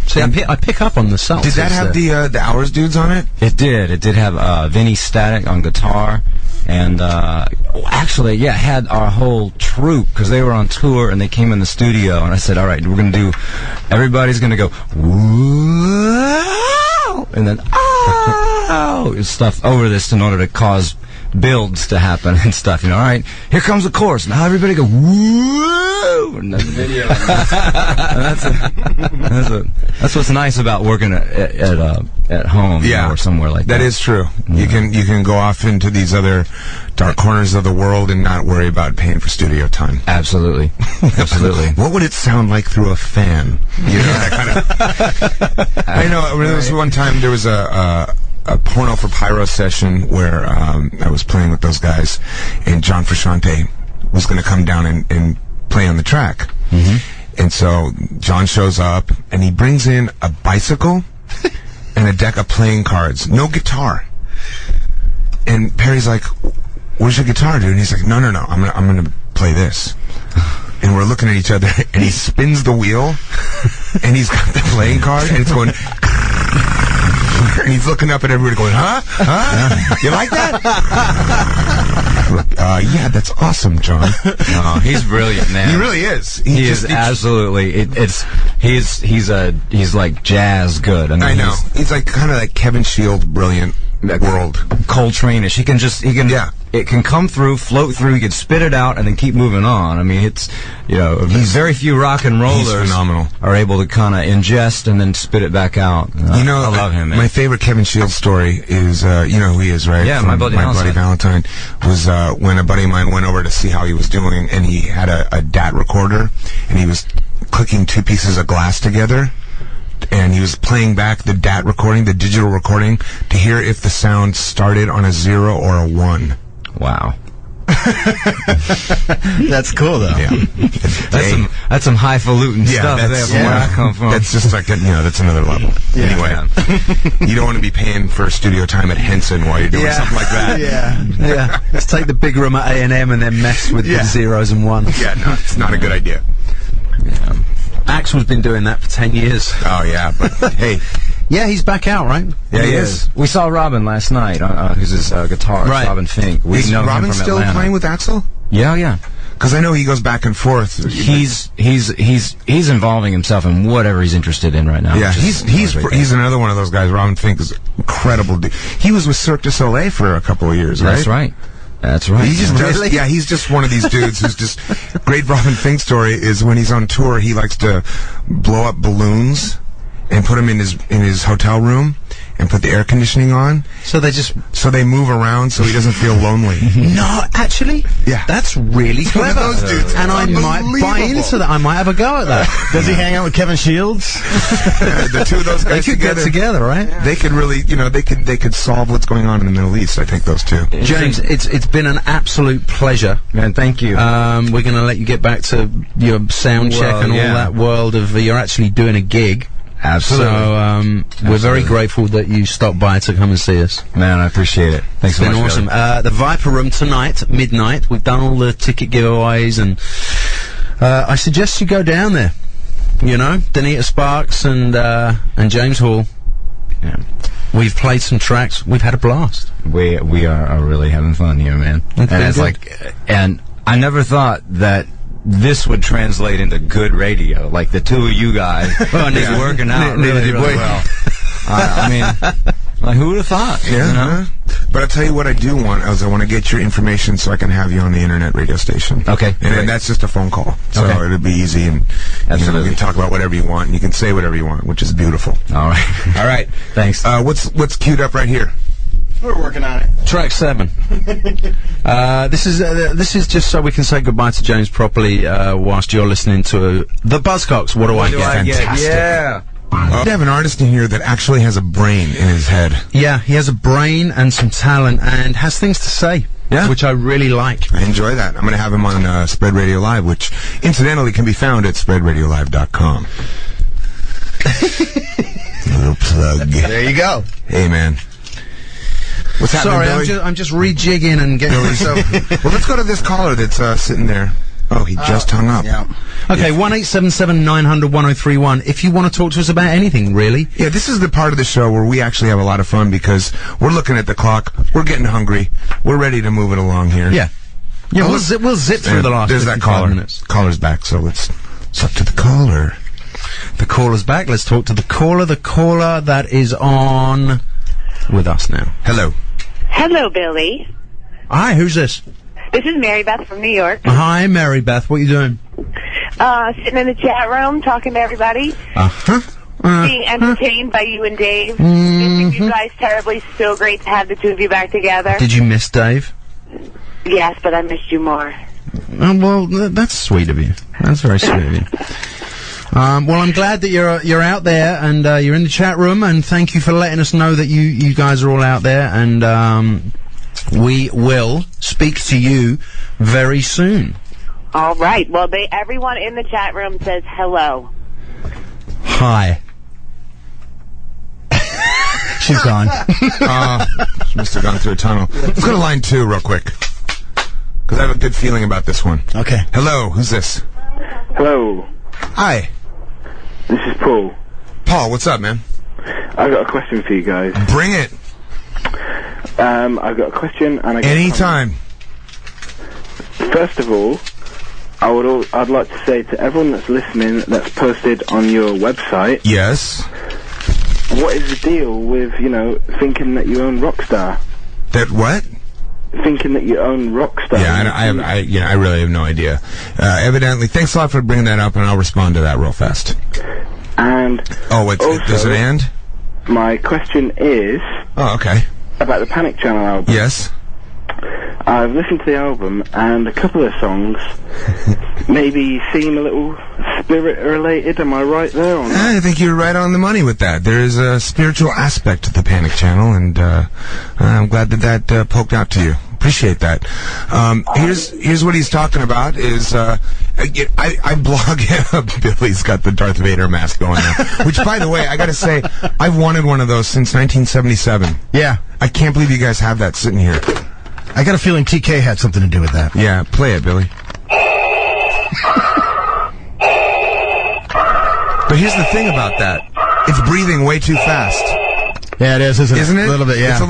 C: See, I pick up on the subtleties.
B: Did that have the Hours dudes on it?
F: It did. It did have Vinny Static on guitar, and actually, yeah, it had our whole troupe because they were on tour and they came in the studio, and I said, "All right, we're gonna do. Everybody's gonna go whoa, and then oh, stuff over this in order to cause builds to happen and stuff. You know, all right, here comes the chorus. Now everybody go woo, and then the video. That's what's nice about working at home,
B: Yeah,
F: or somewhere like that.
B: That is true. You can go off into these other dark corners of the world and not worry about paying for studio time.
F: Absolutely, absolutely.
B: What would it sound like through a fan? You know, that kind of. I know. There was one time there was a Porno for Pyro session where I was playing with those guys, and John Frusciante was going to come down and play on the track. Mm-hmm. And so John shows up, and he brings in a bicycle and a deck of playing cards. No guitar. And Perry's like, "Where's your guitar, dude?" And he's like, No, I'm gonna play this." And we're looking at each other, and he spins the wheel, and he's got the playing card, and it's going... And he's looking up at everybody going, huh? You like that? Yeah, that's awesome, John.
F: No, he's brilliant, man.
B: He really is.
F: He is absolutely. He's like jazz good.
B: I know. He's like kind of like Kevin Shield, brilliant world.
F: Coltrane-ish. He can
B: yeah.
F: It can come through, float through. He can spit it out and then keep moving on. I mean, it's very few rock and rollers are able to kind of ingest and then spit it back out. I love him, man.
B: My favorite Kevin Shields story is you know who he is, right?
F: Yeah, my buddy
B: Valentine was when a buddy of mine went over to see how he was doing, and he had a DAT recorder, and he was clicking two pieces of glass together. And he was playing back the DAT recording, the digital recording, to hear if the sound started on a 0 or a 1.
F: Wow.
D: That's cool, though.
F: Yeah. That's some highfalutin stuff there from where I come from.
B: That's just like, that's another level. Yeah. Anyway, you don't want to be paying for studio time at Henson while you're doing something like that.
C: Yeah. Let's take the big room at A&M and then mess with the zeros and ones.
B: Yeah, no, it's not a good idea.
C: Yeah. Axel's been doing that for 10 years.
B: Oh, yeah, but hey.
C: Yeah, he's back out, right?
F: Yeah, he is. We saw Robin last night, who's his guitarist,
C: right.
F: Robin Fink.
B: Is Robin still playing with Axel?
F: Yeah.
B: Because I know he goes back and forth.
F: He's involving himself in whatever he's interested in right now.
B: Yeah, he's another one of those guys. Robin Fink is incredible. He was with Cirque du Soleil for a couple of years, right?
F: That's right. That's right.
B: He just he's just one of these dudes who's just... Great Robin Fink story is when he's on tour, he likes to blow up balloons and put them in his hotel room and put the air conditioning on. So they move around so he doesn't feel lonely.
C: No, actually, that's really clever.
B: One of those dudes.
C: And I might buy into that. I might have a go at that.
D: Does he hang out with Kevin Shields?
B: The two of those guys
C: could get together, right?
B: They could really, they could solve what's going on in the Middle East. I think those two.
C: James, it's been an absolute pleasure,
F: man. Thank you.
C: We're going to let you get back to your sound check and all that world of you're actually doing a gig.
F: Absolutely.
C: So we're very grateful that you stopped by to come and see us.
F: Man, I appreciate it. Thanks so much.
C: It's been awesome. The Viper Room tonight, midnight. We've done all the ticket giveaways, and I suggest you go down there. Danita Sparks and James Hall. Yeah. We've played some tracks. We've had a blast.
F: We are really having fun here, man. And I never thought that this would translate into good radio. Like the two of you guys is working out really well. I mean, like, who would have thought?
B: Yeah. But I'll tell you what I do want is I want to get your information so I can have you on the internet radio station.
F: Okay.
B: And that's just a phone call. So it'll be easy, and you can talk about whatever you want, and you can say whatever you want, which is beautiful.
F: All right. Thanks.
B: What's queued up right here?
D: We're working on it.
C: Track 7. This is just so we can say goodbye to James properly whilst you're listening to the Buzzcocks. What do I get?
B: Fantastic.
F: Yeah.
B: We have an artist in here that actually has a brain in his head.
C: Yeah, he has a brain and some talent and has things to say. Yeah. Which I really like.
B: I enjoy that. I'm going to have him on Spread Radio Live, which incidentally can be found at spreadradiolive.com. Little plug.
D: There you go.
B: Hey, man. What's happening,
C: Sorry,
B: Billy?
C: I'm just rejigging and getting myself.
B: Well, let's go to this caller that's sitting there. Oh, he just hung up.
D: Yeah.
C: Okay, 1-877-900-1031. If you want to talk to us about anything, really.
B: Yeah, this is the part of the show where we actually have a lot of fun because we're looking at the clock, we're getting hungry, we're ready to move it along here.
C: Yeah. Yeah, we'll zip through the last
B: There's that
C: 55
B: caller.
C: minutes.
B: Caller's back, so let's talk to the caller.
C: The caller's back. Let's talk to the caller that is on with us now.
B: Hello.
G: Hello, Billy.
C: Hi, who's this?
G: This is Mary Beth from New York.
C: Hi, Mary Beth. What are you doing?
G: Sitting in the chat room, talking to everybody, being entertained by you and Dave. Missing you guys terribly. So great to have the two of you back together.
C: Did you miss Dave?
G: Yes, but I missed you more.
C: Well, that's sweet of you. That's very sweet of you. Well, I'm glad that you're out there and you're in the chat room, and thank you for letting us know that you guys are all out there, and we will speak to you very soon.
G: All right. Well, everyone in the chat room says hello.
C: Hi.
D: She's gone.
B: She must have gone through a tunnel. Let's go to line 2 real quick. Because I have a good feeling about this one.
D: Okay.
B: Hello, who's this?
H: Hello,
B: Hi.
H: this is Paul.
B: Paul, what's up, man?
H: I've got a question for you guys.
B: Bring it.
H: I've got a question and I got
B: Anytime.
H: First of all, I'd like to say to everyone that's listening that's posted on your website,
B: Yes.
H: what is the deal with, thinking that you own Rockstar?
B: That what?
H: Thinking that you own Rockstar.
B: Yeah, I really have no idea. Evidently, thanks a lot for bringing that up, and I'll respond to that real fast.
H: And
B: Oh, does it end?
H: my question is
B: Oh, okay.
H: about the Panic Channel album.
B: Yes.
H: I've listened to the album, and a couple of songs maybe seem a little spirit-related. Am I right there or not?
B: I think you're right on the money with that. There is a spiritual aspect to the Panic Channel, and I'm glad that poked out to you. Appreciate that. Here's what he's talking about is I blog Billy's got the Darth Vader mask going now, which, by the way, I gotta say, I've wanted one of those since 1977.
D: Yeah.
B: I can't believe you guys have that sitting here.
D: I got a feeling TK had something to do with that.
B: Yeah, play it, Billy. But here's the thing about that. It's breathing way too fast.
D: Yeah, it is, isn't it?
B: it?
D: A little bit, yeah.
B: It's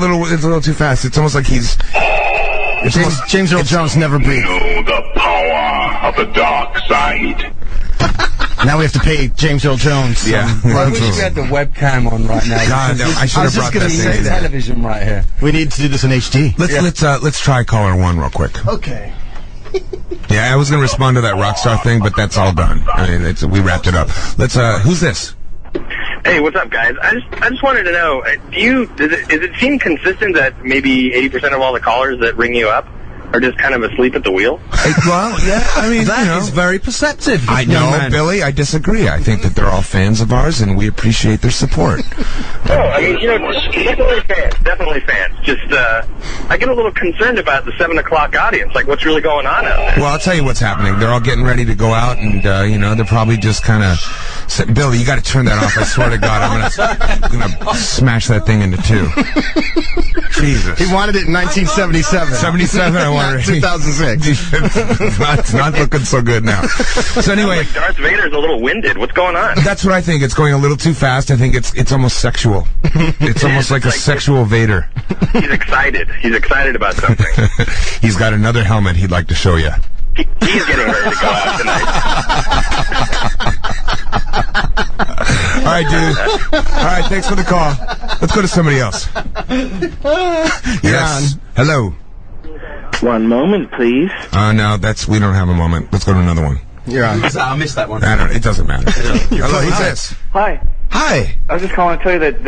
B: a little too fast. It's almost like he's...
D: James Earl Jones never breathed.
I: Know the power of the dark side.
D: Now we have to pay James Earl Jones.
B: Yeah.
C: I wish we had the webcam on right now.
B: God, no, I should have brought that thing in.
C: Television right here.
D: We need to do this in HD.
B: Let's try caller 1 real quick.
D: Okay.
B: Yeah, I was gonna respond to that Rockstar thing, but that's all done. I mean, we wrapped it up. Let's. Who's this?
J: Hey, what's up, guys? I just wanted to know, does it seem consistent that maybe 80% of all the callers that ring you up are just kind of asleep at the wheel?
B: Well, yeah, I mean,
C: That is very perceptive.
B: I know,
C: young man.
B: Billy, I disagree. I think that they're all fans of ours, and we appreciate their support.
J: Oh, I mean, definitely fans. Just, I get a little concerned about the 7 o'clock audience. Like, what's really going on out there?
B: Well, I'll tell you what's happening. They're all getting ready to go out, and they're probably just kind of. Billy, you got to turn that off. I swear to God, I'm gonna smash that thing into 2. Jesus.
D: He wanted it in 1977.
B: 77, I wanted it.
D: 2006.
B: It's not looking so good now. So anyway,
J: Like Darth Vader's a little winded. What's going on?
B: that's what I think. It's going a little too fast. I think it's almost sexual. It's almost like a sexual Vader.
J: He's excited. He's excited about something.
B: He's got another helmet he'd like to show you.
J: He's getting ready to go out tonight.
B: All right, dude. All right, thanks for the call. Let's go to somebody else. Yes. Hello.
H: One moment, please.
B: No, we don't have a moment. Let's go to another one.
D: You're on.
C: I missed that one.
B: It doesn't matter. Hello, who's this?
K: Hi.
B: Hi.
K: I was just calling to tell you that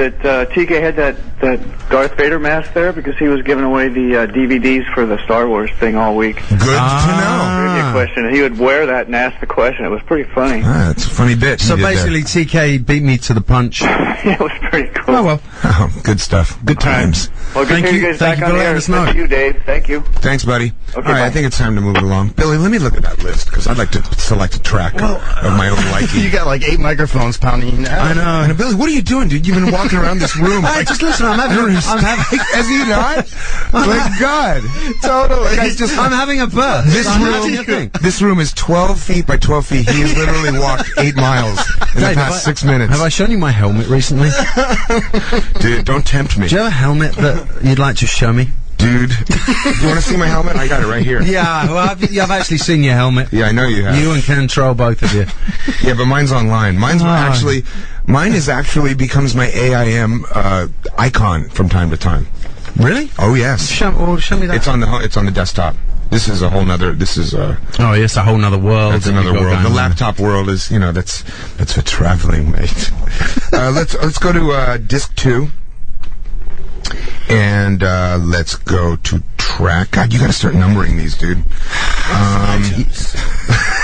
K: TK had that Darth Vader mask there because he was giving away the DVDs for the Star Wars thing all week.
B: Good to know.
K: Maybe a question. He would wear that and ask the question. It was pretty funny.
B: It's a funny bit.
C: So
B: he did
C: basically, TK beat me to the punch.
K: It was pretty cool.
C: Oh, well.
B: there. Oh, good stuff. Good times.
K: Well, good
C: Thank
K: to hear
C: you.
K: you guys
C: Thank
K: back
C: you for
K: on the
C: letting
K: air.
C: us know.
K: Thank you, Dave. Thank you.
B: Thanks, buddy. All right,
K: bye.
B: I think it's time to move it along. Billy, let me look at that list because I'd like to select a track of my own liking.
D: You got like 8 microphones pounding now.
B: I know. And Billy, what are you doing, dude? You've been walking around this room.
C: Just listen, I'm having
B: Has he not? My God. Totally.
C: I'm having a birth.
B: This
C: I'm
B: room,
C: having a thing.
B: This room is 12 feet by 12 feet. He has literally walked 8 miles in the past 6 minutes.
C: Have I shown you my helmet recently?
B: Dude, don't tempt me.
C: Do you have a helmet that you'd like to show me?
B: Dude, do you want to see my helmet? I got it right here.
C: Yeah, well, I've actually seen your helmet.
B: Yeah, I know you have.
C: You and Control, both of you.
B: Yeah, but mine's online. Mine is actually becomes my AIM icon from time to time.
C: Really?
B: Oh yes.
C: Show me that.
B: It's on the desktop. This is a whole nother.
C: Oh, yes, a whole nother world.
B: That's another world. The laptop world is, that's for traveling, mate. Let's go to disc 2. And let's go to track. God, you got to start numbering these, dude.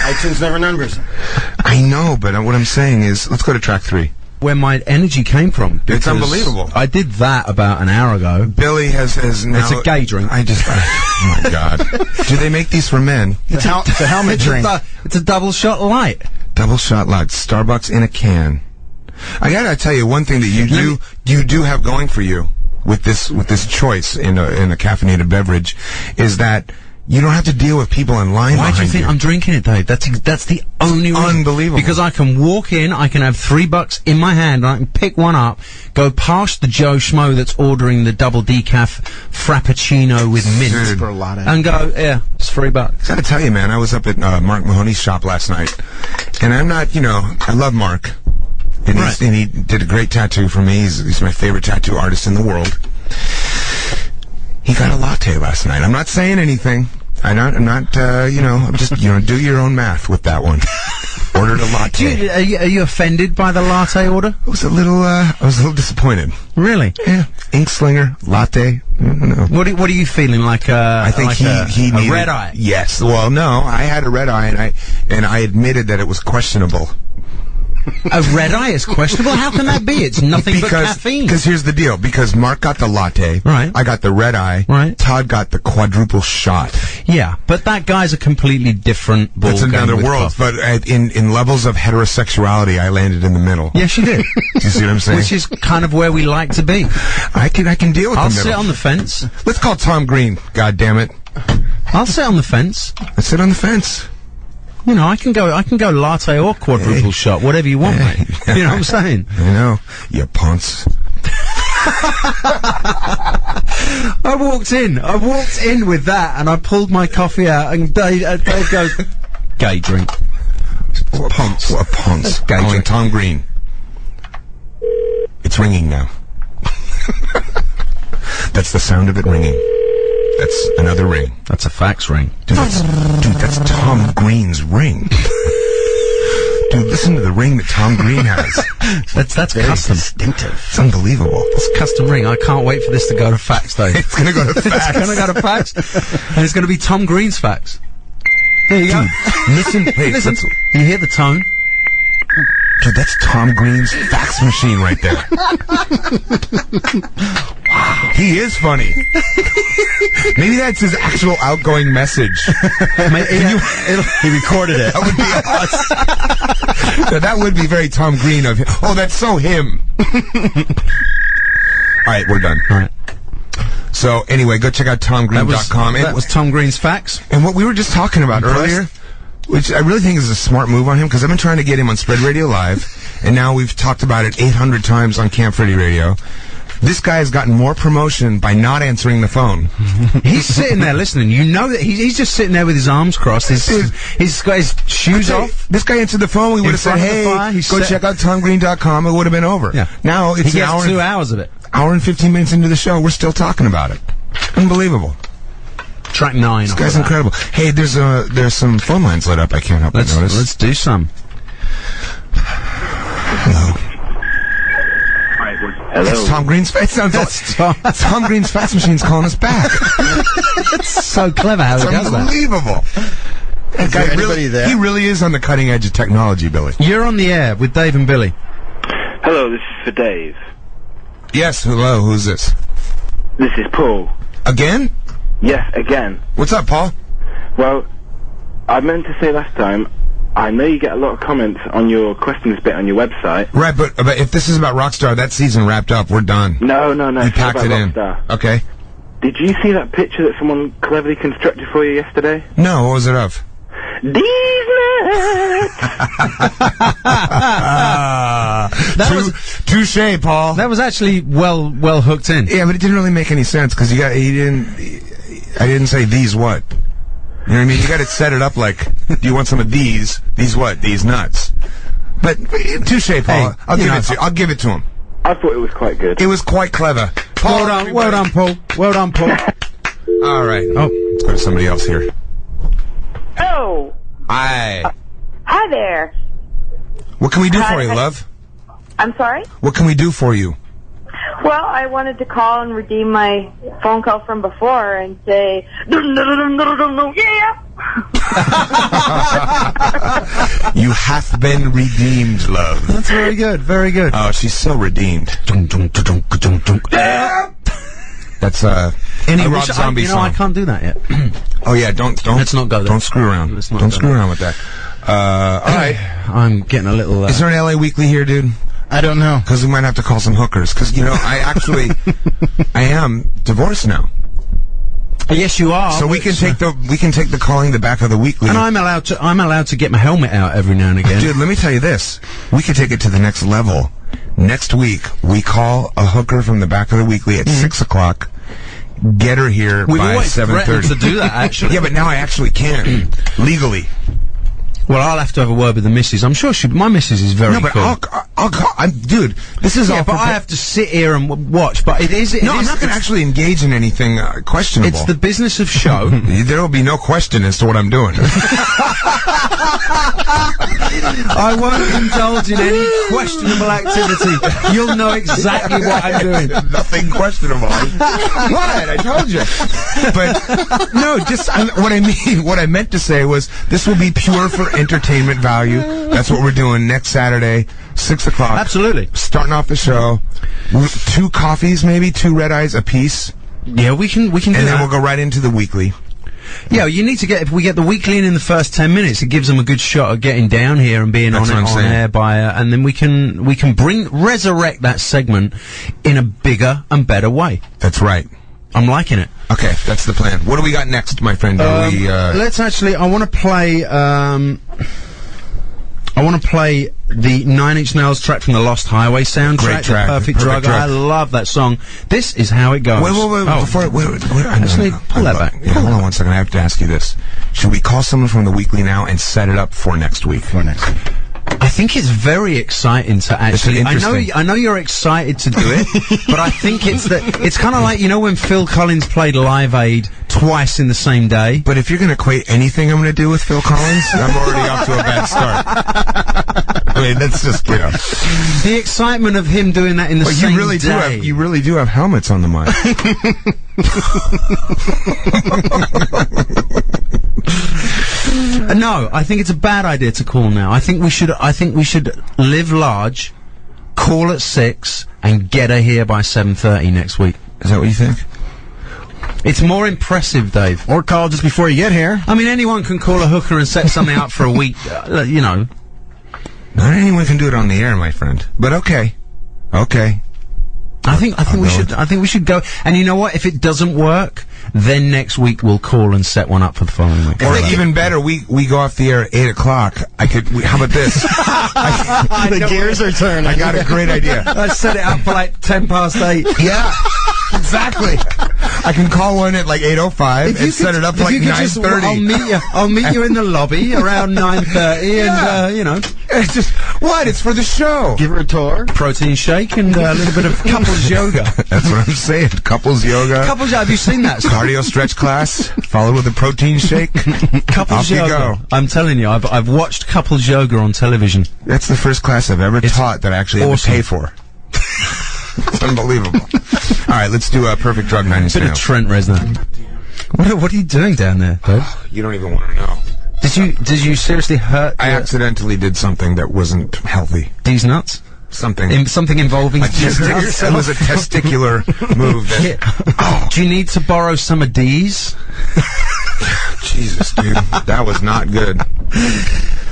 D: iTunes never numbers.
B: I know, but what I'm saying is, let's go to track 3.
C: Where my energy came from.
B: It's unbelievable.
C: I did that about an hour ago.
B: Billy has now.
C: It's a gay drink.
B: Oh my God. Do they make these for men?
D: It's a helmet drink.
C: It's a double shot light.
B: Double shot light. Starbucks in a can. I gotta tell you one thing that you do have going for you with this choice in a caffeinated beverage is that you don't have to deal with people in line.
C: Why do you think I'm drinking it, Dave? That's the only reason.
B: Unbelievable.
C: Because I can walk in, I can have $3 in my hand, and I can pick one up, go past the Joe Schmo that's ordering the double decaf frappuccino with mint, and go, yeah, it's $3.
B: I gotta tell you, man, I was up at Mark Mahoney's shop last night, and I'm not, I love Mark. And, and he did a great tattoo for me. He's my favorite tattoo artist in the world. He got a latte last night. I'm not saying anything. I'm just, do your own math with that one. Ordered a latte.
C: Are you offended by the latte order?
B: I was a little disappointed.
C: Really?
B: Yeah. Ink slinger, latte. No.
C: What are you feeling like?
B: I think he needed
C: a red eye.
B: Yes. Well, no, I had a red eye, and I admitted that it was questionable.
C: A red eye is questionable? How can that be? It's nothing but caffeine.
B: Because here's the deal. Because Mark got the latte.
C: Right.
B: I got the red eye.
C: Right.
B: Todd got the quadruple shot.
C: Yeah, but that guy's a completely different ball.
B: That's another world. But in levels of heterosexuality, I landed in the middle.
C: Yes, you did.
B: Do you see what I'm saying?
C: Which is kind of where we like to be.
B: I can deal with the middle.
C: I'll sit on the fence.
B: Let's call Tom Green. God damn it.
C: I'll sit on the fence.
B: Let's sit on the fence.
C: I can go latte or quadruple shot, whatever you want, mate. You know what I'm saying?
B: I know. You punts.
C: I walked in with that, and I pulled my coffee out, and Dave goes, gay drink.
B: What a punts. What a punts. Gay drink. Tom Green. It's ringing now. That's the sound of it ringing. That's another ring.
C: That's a fax ring.
B: Dude, that's Tom Green's ring. Dude, listen to the ring that Tom Green has.
C: That's
D: very
C: custom.
D: distinctive.
B: It's unbelievable.
C: It's custom ring. I can't wait for this to go to fax, though.
B: It's going to go to fax.
C: It's going to go to fax. And it's going to be Tom Green's fax. Here you go.
B: Listen. Hey,
C: listen. You hear the tone?
B: Dude, that's Tom Green's fax machine right there. Wow. He is funny. Maybe that's his actual outgoing message.
D: He recorded it.
B: That would be awesome. That would be very Tom Green of him. Oh, that's so him. All right, we're done.
C: All right.
B: So, anyway, go check out TomGreen.com.
C: That was Tom Green's fax.
B: And what we were just talking about earlier, which I really think is a smart move on him, because I've been trying to get him on Spread Radio Live, and now we've talked about it 800 times on Camp Freddy Radio. This guy has gotten more promotion by not answering the phone.
C: He's sitting there listening. You know that he's just sitting there with his arms crossed. He's got his shoes off.
B: This guy answered the phone. We would have said, hey, go check out TomGreen.com. It would have been over.
C: Yeah.
B: Now it's
C: he gets 2 hours of it.
B: Hour and 15 minutes into the show, we're still talking about it. Unbelievable.
C: Track 9.
B: This guy's incredible. Hey, there's some phone lines lit up. I can't help but notice.
C: Let's do some.
B: Hello.
H: Hello.
B: It's Tom Green's. It sounds like Tom Green's fax machine's calling us back.
C: It's so clever how he does that.
B: Unbelievable. That guy he really is on the cutting edge of technology, Billy.
C: You're on the air with Dave and Billy.
H: Hello, this is for Dave.
B: Yes, hello. Who's this?
H: This is Paul.
B: Again?
H: Yes, again.
B: What's up, Paul?
H: Well, I meant to say last time, I know you get a lot of comments on your questions bit on your website.
B: Right, but if this is about Rockstar, that season wrapped up. We're done.
H: No.
B: You packed it in.
H: Rockstar.
B: Okay.
H: Did you see that picture that someone cleverly constructed for you yesterday?
B: No, what was it of?
G: These nuts.
B: Touche, Paul.
C: That was actually well hooked in.
B: Yeah, but it didn't really make any sense because I didn't say these what. You know what I mean? You got to set it up like, do you want some of these? These what? These nuts. But touche, Paul.
C: Hey,
B: I'll give it to him.
H: I thought it was quite good.
B: It was quite clever. Paul,
C: Well done, Paul. Well done, Paul.
B: All right. Oh, let's go to somebody else here.
G: Oh.
B: Hi.
G: Hi there.
B: What can we do for you, love?
G: I'm sorry?
B: What can we do for you?
G: Well, I wanted to call and redeem my phone call from before and say, yeah.
B: You have been redeemed, love.
C: That's very good. Very good.
B: Oh, she's so redeemed. That's any Rob Zombie song.
C: I can't do that yet.
B: Oh yeah, don't.
C: Let's not go there.
B: Don't screw around. Don't screw around with that. All right.
C: I'm getting a little.
B: Is there an LA Weekly here, dude?
D: I don't know.
B: Because we might have to call some hookers. Because I am divorced now.
C: Yes, you are.
B: So we can take the calling the back of the weekly.
C: And I'm allowed to get my helmet out every now and again.
B: Dude, let me tell you this. We could take it to the next level. Next week, we call a hooker from the back of the weekly at 6 o'clock. Get her here
C: We've
B: by
C: always
B: 7:30.
C: threatened to do that, actually.
B: Yeah, but now I actually can legally.
C: Well, I'll have to have a word with the missus. I'm sure my missus is very cool.
B: I'll call. Dude, this is all.
C: Yeah, but I have to sit here and watch. But it is.
B: I'm not going to actually engage in anything questionable.
C: It's the business of show.
B: There will be no question as to what I'm doing.
C: I won't indulge in any questionable activity. You'll know exactly what I'm doing.
B: Nothing questionable. What? I told you. But no, what I meant to say was this will be pure for entertainment value. That's what we're doing next Saturday, 6 o'clock.
C: Absolutely.
B: Starting off the show. 2 coffees, maybe 2 red eyes a piece.
C: Yeah, we can do that.
B: And then we'll go right into the weekly.
C: Yeah, you need to if we get the weekly in the first 10 minutes, it gives them a good shot of getting down here and being on air by, and then we can resurrect that segment in a bigger and better way.
B: That's right.
C: I'm liking it.
B: Okay, that's the plan. What do we got next, my friend?
C: Let's actually. I want to play. I want to play the 9 Inch Nails track from the Lost Highway soundtrack.
B: Great track.
C: Perfect Drug. I love that song. This is how it goes.
B: Wait.
C: Actually, pull that back.
B: Yeah, hold on 1 second. I have to ask you this. Should we call someone from the weekly now and set it up for next week?
C: I think it's very exciting to actually. I know you're excited to do it, but I think it's kind of like, you know, when Phil Collins played Live Aid twice in the same day.
B: But if you're going to equate anything I'm going to do with Phil Collins, I'm already off to a bad start. I mean, that's just, you know,
C: the excitement of him doing that in the same day.
B: You really do have helmets on the mic.
C: No, I think it's a bad idea to call now. I think we should live large, call at 6, and get her here by 7:30 next week.
B: Is that what you think?
C: It's more impressive, Dave.
D: Or call just before you get here.
C: I mean, anyone can call a hooker and set something up for a week. You know,
B: not anyone can do it on the air, my friend. But okay. I think we should go. And you know what? If it doesn't work, then next week we'll call and set one up for the following week. Or even better, we go off the air at 8 o'clock. How about this?
D: The gears are turning.
B: I got a great idea.
C: Let's set it up for like 8:10.
B: Yeah, exactly. I can call one at like 8:05 and set it up for like 9:30.
C: I'll meet you in the lobby around 9:30, and you know,
B: it's just it's for the show.
D: Give her a tour,
C: protein shake, and a little bit of couples yoga.
B: That's what I'm saying. Couples yoga.
C: Have you seen that?
B: Cardio stretch class followed with a protein shake.
C: Couples yoga. You go. I'm telling you, I've watched couples yoga on television.
B: That's the first class I've ever taught that I actually had to pay for. It's unbelievable. All right, let's do a Perfect Drug 9 Inch Nails.
C: Bit of Trent Reznor. What are you doing down there, Dave?
B: You don't even want to know.
C: Did you seriously hurt?
B: I accidentally did something that wasn't healthy.
C: These nuts?
B: Something.
C: Something involving
B: it was a testicular move.
C: Do you need to borrow some of these?
B: Jesus, dude, that was not good.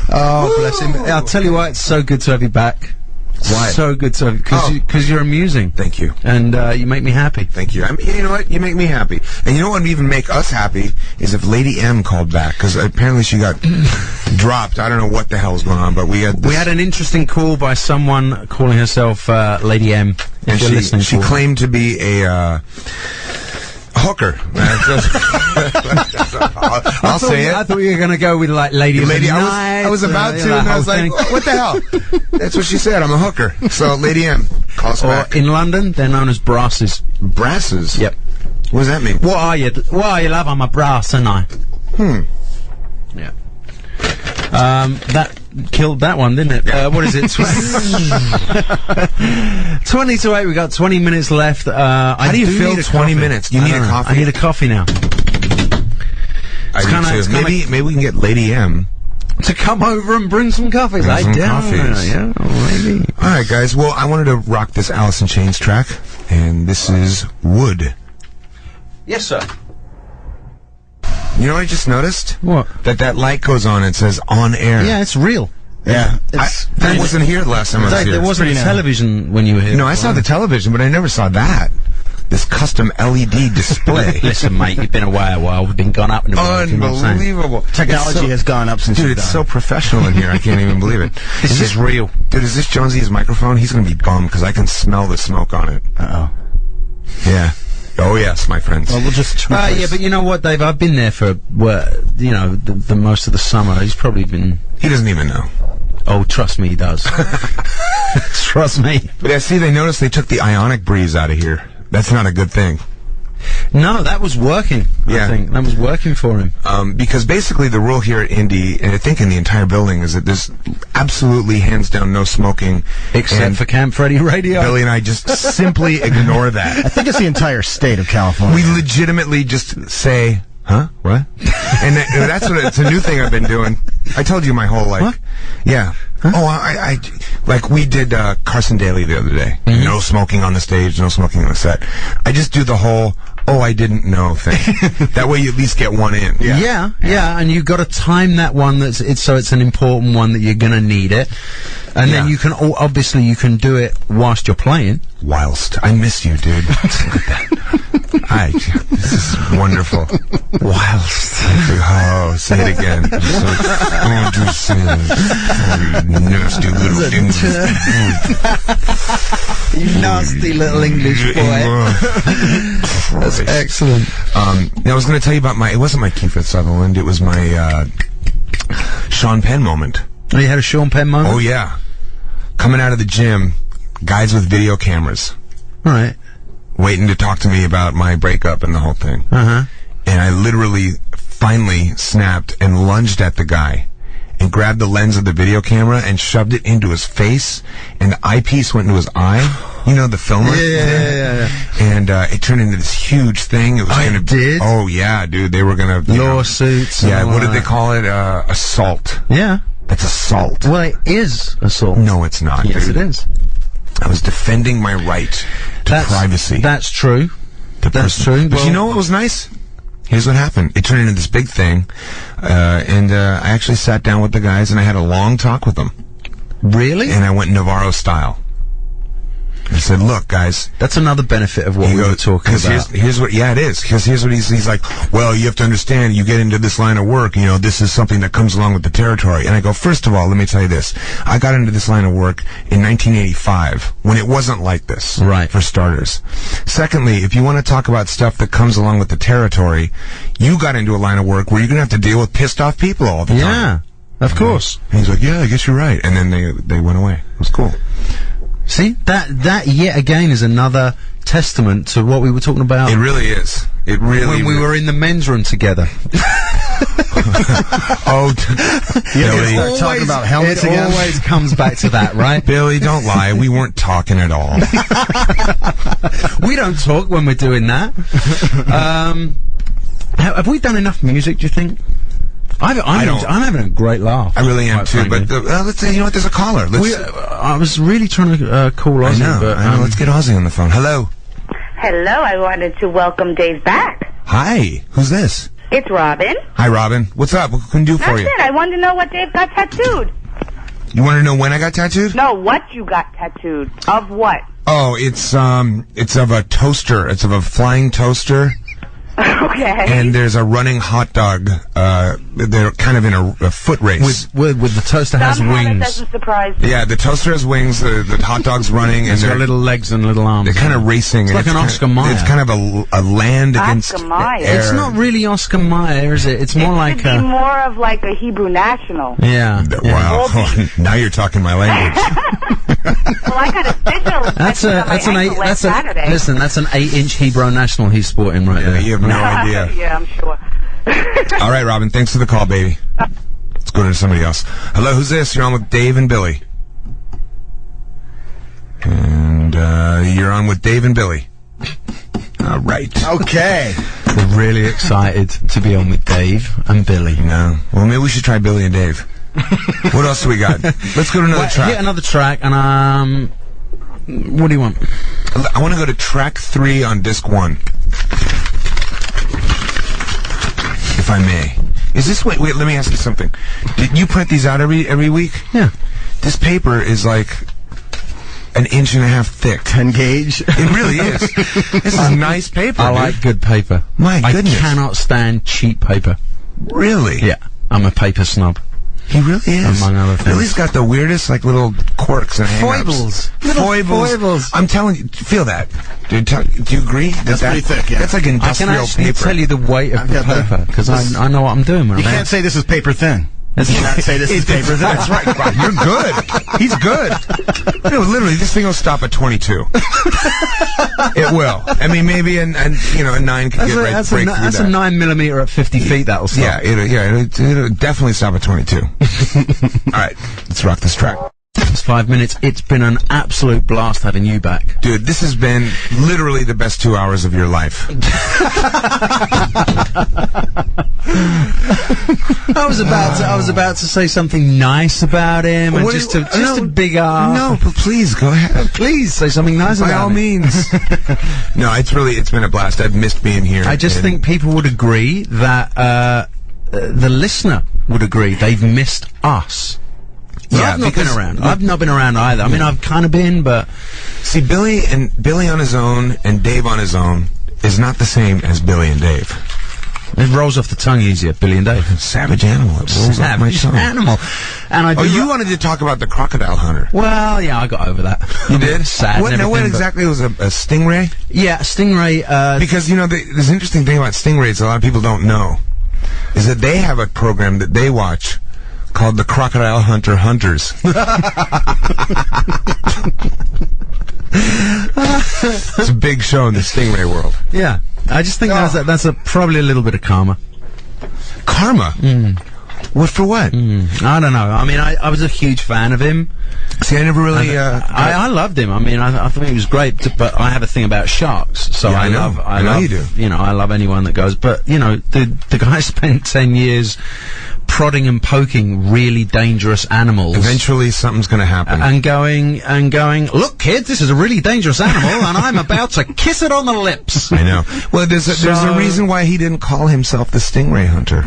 C: Oh, bless him. I'll tell you what, it's so good to have you back.
B: Why?
C: So good to because you're amusing.
B: Thank you.
C: And you make me happy.
B: Thank you. I mean, you know what? You make me happy. And you know what would even make us happy is if Lady M called back, because apparently she got dropped. I don't know what the hell's going on, but we had
C: an interesting call by someone calling herself Lady M.
B: And she claimed to be a hooker. I'll say it.
C: I thought you were going to go with like Lady of the Night.
B: I was about to, and I was like, what the hell? That's what she said. I'm a hooker. So Lady M, call us back.
C: In London, they're known as brasses.
B: Brasses?
C: Yep.
B: What does that mean?
C: What are you, love? I'm a brass, aren't I? Yeah. That killed that one, didn't it?
B: Yeah.
C: What is it? 20 to 8. We got 20 minutes left.
B: How do you feel 20 minutes? You need a coffee?
C: I need a coffee now.
B: I do too. Maybe we can get Lady M
C: to come over and bring some coffees. Yeah, maybe.
B: All right, guys. Well, I wanted to rock this Alice in Chains track, and this is Wood.
C: Yes, sir.
B: You know what I just noticed?
C: What?
B: That light goes on and says on air.
C: Yeah, it's real.
B: Yeah. I wasn't here the last time I was here.
C: There wasn't a television when you were here.
B: No, I saw the television, but I never saw that. This custom LED display.
C: Listen, mate, you've been away a while. We've been gone up in the world.
B: Unbelievable.
D: Technology has gone up since
B: Dude, it's so professional in here. I can't even believe it.
C: This is real.
B: Dude, is this Jonesy's microphone? He's going to be bummed because I can smell the smoke on it.
D: Uh-oh.
B: Yeah. Oh, yes, my friends.
D: Well, we'll just...
C: yeah, but you know what, Dave? I've been there for, the most of the summer. He's probably been...
B: He doesn't even know.
C: Oh, trust me, he does. Trust me.
B: But I see they noticed they took the ionic breeze out of here. That's not a good thing.
C: No, that was working. I think that was working for him.
B: Because basically the rule here at Indy, and I think in the entire building, is that there's absolutely hands down no smoking,
C: except for Camp Freddy Radio.
B: Billy and I just simply ignore that.
D: I think it's the entire state of California.
B: We legitimately just say, "Huh? What?" and that's what it's a new thing I've been doing. I told you my whole
C: What?
B: Yeah. Huh? Oh, I like we did Carson Daly the other day.
C: Mm-hmm.
B: No smoking on the stage, no smoking on the set. I just do the whole I didn't know thing. That way you at least get one in.
C: Yeah, and you've got to time that one so it's an important one that you're going to need it. And then you can obviously you can do it whilst you're playing.
B: Whilst. I miss you, dude. Look at that. This is wonderful. Whilst. Oh, say it again. You nasty little English.
C: You nasty little English boy. That's excellent.
B: Now I was going to tell you about it wasn't my Kiefer Sutherland, it was my Sean Penn moment.
C: Oh, you had a Sean Penn moment?
B: Oh, yeah. Coming out of the gym, guys with video cameras.
C: All right.
B: Waiting to talk to me about my breakup and the whole thing.
C: Uh-huh.
B: And I literally, finally snapped and lunged at the guy and grabbed the lens of the video camera and shoved it into his face, and the eyepiece went into his eye. You know, the filmer?
C: Yeah.
B: And it turned into this huge thing. It was gonna
C: did?
B: Oh, yeah, dude. They were going to...
C: Lawsuits.
B: Yeah, what did they call it? Assault.
C: Yeah.
B: That's assault.
C: Well, it is assault.
B: No, it's not.
C: Yes,
B: dude.
C: it is.
B: I was defending my right to privacy.
C: That's true. That's true.
B: But you know what was nice? Here's what happened. It turned into this big thing, and I actually sat down with the guys, and I had a long talk with them.
C: Really?
B: And I went Navarro style. I said, look, guys.
C: That's another benefit of what we were talking about.
B: Here's what, it is. Because here's what he's like, well, you have to understand, you get into this line of work, this is something that comes along with the territory. And I go, first of all, let me tell you this. I got into this line of work in 1985, when it wasn't like this.
C: Right.
B: For starters. Secondly, if you want to talk about stuff that comes along with the territory, you got into a line of work where you're going to have to deal with pissed off people all the time.
C: Yeah, of course.
B: And he's like, yeah, I guess you're right. And then they went away. It was cool.
C: See, that yet again is another testament to what we were talking about.
B: It really is. It really
C: when we were in the men's room together.
B: Billy.
D: Start talking about helmets again.
C: It always comes back to that, right?
B: Billy, don't lie. We weren't talking at all.
C: We don't talk when we're doing that. Have we done enough music, do you think? I'm having a great laugh.
B: I really am too. Frankly. But let's say, you know what? There's a caller.
C: I was really trying to call Ozzy.
B: I know. Let's get Ozzy on the phone. Hello.
G: Hello. I wanted to welcome Dave back.
B: Hi. Who's this?
G: It's Robin.
B: Hi, Robin. What's up? What can we do for you?
G: That's it. I wanted to know what Dave got tattooed.
B: You want to know when I got tattooed?
G: No, what you got tattooed. Of what?
B: Oh, it's of a toaster. It's of a flying toaster.
G: Okay.
B: And there's a running hot dog. They're kind of in a foot race.
C: With the toaster has
G: Somehow
C: wings.
G: That doesn't surprise me.
B: Yeah, the toaster has wings. The hot dog's running, and
C: It's got little legs and little arms.
B: They're kind of racing.
C: It's like an Oscar Mayer.
B: It's kind of a land against
G: Oscar Mayer.
B: air.
C: It's not really Oscar Mayer, is it? It's more like
G: It'd be more of like a Hebrew national.
C: Yeah.
B: Wow. Now you're talking my language.
G: Well, I got a digital.
C: That's an 8-inch Hebrew national he's sporting right there.
B: You have no idea.
G: Yeah, I'm sure.
B: All right, Robin. Thanks for the call, baby. Let's go to somebody else. Hello, who's this? You're on with Dave and Billy. And you're on with Dave and Billy. All right.
D: Okay.
C: We're really excited to be on with Dave and Billy.
B: No. Well, maybe we should try Billy and Dave. What else do we got? Let's go to another track.
C: Hit another track, and what do you want?
B: I want to go to track 3 on disc 1. If I may. Is this wait, let me ask you something. Did you print these out every week?
C: Yeah.
B: This paper is like an inch and a half thick.
D: 10 gauge.
B: It really is. This is nice paper.
C: I like good paper.
B: My goodness.
C: I cannot stand cheap paper.
B: Really?
C: Yeah. I'm a paper snob.
B: He really is.
C: Among other things.
B: Billy's got the weirdest, like, little quirks and hang-ups. Foibles. I'm telling you, feel that. Dude, do you agree?
D: That's pretty thick, yeah.
B: That's like industrial
C: I can actually
B: paper.
C: tell you the weight of the paper, because I know what I'm doing when
D: You
C: I'm
D: can't say this is paper thin. You
C: It's
D: cannot say this is paper thin.
B: That's right. You're good. He's good. No, literally, this thing will stop at 22. It will. I mean, maybe a 9 could break through
C: that's
B: that.
C: a 9mm at 50 feet. That'll stop.
B: Yeah, it'll definitely stop at 22. All right, let's rock this track.
C: It's 5 minutes. It's been an absolute blast having you back.
B: Dude, this has been literally the best 2 hours of your life.
C: I was about to say something nice about him, and just a big
B: No, but please go ahead.
C: Please say something nice
B: By
C: about
B: all
C: him.
B: means. No, it's been a blast. I've missed being here.
C: I just think people would agree that the listener would agree they've missed us.
B: Yeah,
C: I've not been around. I've not been around either. I mean, I've kind of been, but
B: see, Billy on his own and Dave on his own is not the same as Billy and Dave.
C: it rolls off the tongue easier. Billy and Dave.
B: Savage animal. It rolls off my tongue.
C: Animal. And
B: you wanted to talk about the crocodile hunter?
C: Well, yeah, I got over that.
B: You did?
C: Sad.
B: What exactly was a stingray?
C: Yeah, a stingray.
B: Because there's an interesting thing about stingrays a lot of people don't know is that they have a program that they watch called the Crocodile Hunter Hunters. It's a big show in the stingray world.
C: Yeah, I just think that's probably a little bit of karma.
B: Karma? What for what?
C: I don't know. I mean, I was a huge fan of him.
B: See, I never really...
C: I loved him. I mean, I thought he was great, but I have a thing about sharks. So
B: Yeah,
C: I
B: I know
C: love,
B: you do.
C: I love anyone that goes. But, the guy spent 10 years prodding and poking really dangerous animals.
B: Eventually, something's going to happen.
C: And going, look, kid, this is a really dangerous animal, and I'm about to kiss it on the lips.
B: I know. Well, there's a reason why he didn't call himself the stingray hunter.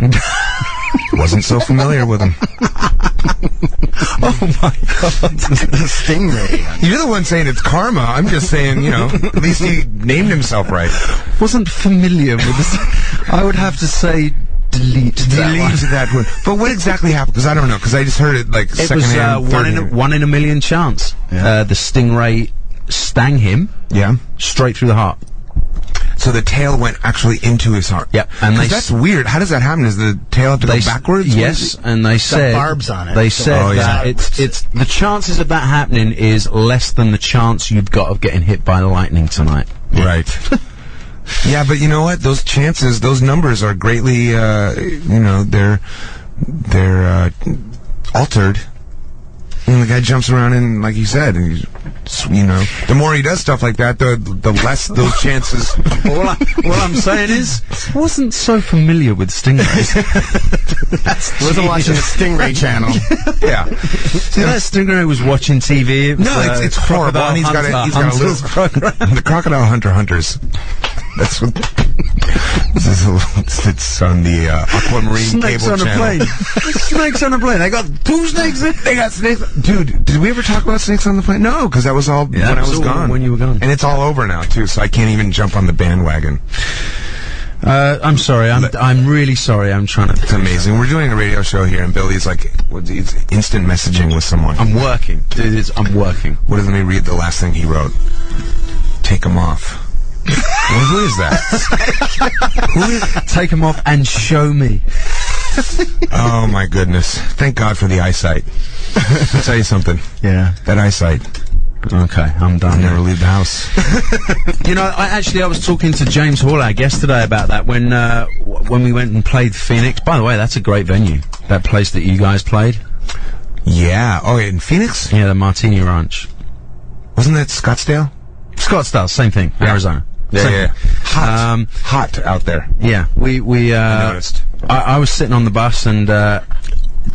B: Wasn't so familiar with him.
C: Oh my God.
D: The stingray.
B: You're the one saying it's karma. I'm just saying, at least he named himself right.
C: Wasn't familiar with this. I would have to say delete
B: that one. But what exactly happened? Because I don't know. Because I just heard it like secondhand.
C: It was one in a million chance.
B: Yeah.
C: The stingray stung him.
B: Yeah.
C: Straight through the heart.
B: So the tail went actually into his heart.
C: Yep. And
B: that's weird. How does that happen? Does the tail have to go backwards?
C: Yes, and they said
D: barbs on it.
C: They said that it's the chances of that happening is less than the chance you've got of getting hit by lightning tonight.
B: Right. Yeah, but you know what? Those chances, those numbers are greatly, they're altered. The guy jumps around and, like you said, and the more he does stuff like that, the less those chances.
C: All I'm saying is, I wasn't so familiar with stingrays.
D: Wasn't watching the Stingray channel.
B: Yeah.
C: See, that stingray was watching TV.
B: No, it's horrible. And he's got a little... The Crocodile Hunter Hunters. That's what. It's on the Aquamarine
C: Snakes
B: cable
C: on a
B: channel.
C: plane. Snakes on a plane. They got 2 snakes in.
B: They got snakes. Dude, did we ever talk about snakes on the plane? No, because that was all when I was gone.
C: When you were gone.
B: And it's all over now too, so I can't even jump on the bandwagon.
C: I'm sorry. I'm really sorry. I'm trying to.
B: It's amazing. We're doing a radio show here, and Billy's like, he's instant messaging with someone.
C: I'm working. Dude, I'm working.
B: Let me read the last thing he wrote. Take him off. Well, who is that?
C: Take him off and show me.
B: Oh my goodness! Thank God for the eyesight. I'll tell you something.
C: Yeah,
B: that eyesight.
C: Okay, I'm done.
B: Never leave the house.
C: You know, I was talking to James Horlag yesterday about that when we went and played Phoenix. By the way, that's a great venue. That place that you guys played.
B: Yeah. Oh, in Phoenix?
C: Yeah, the Martini Ranch.
B: Wasn't that Scottsdale?
C: Scottsdale, same thing. Yeah. Arizona.
B: Yeah. Hot. Hot out there.
C: Yeah. We
B: I noticed.
C: I was sitting on the bus and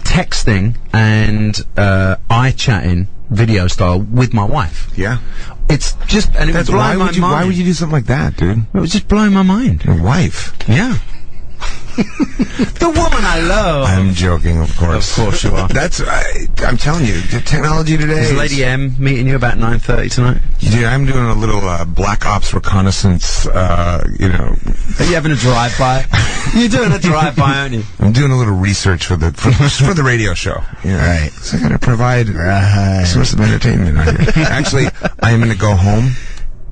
C: texting and eye-chatting video style with my wife.
B: Yeah.
C: It's just, and it was blowing my mind.
B: Why would you do something like that, dude?
C: It was just blowing my mind.
B: Your wife?
C: Yeah. The woman I love.
B: I'm joking, of course.
C: Of course you are.
B: That's, I'm telling you, the technology today.
C: Is Lady M meeting you about 9:30 tonight?
B: Yeah, I'm doing a little Black Ops reconnaissance, Are you
C: having a drive-by? You're doing a drive-by, aren't you?
B: I'm doing a little research for the radio show. Yeah. Right. So I gotta provide a source of entertainment out here. Actually, I am gonna go home.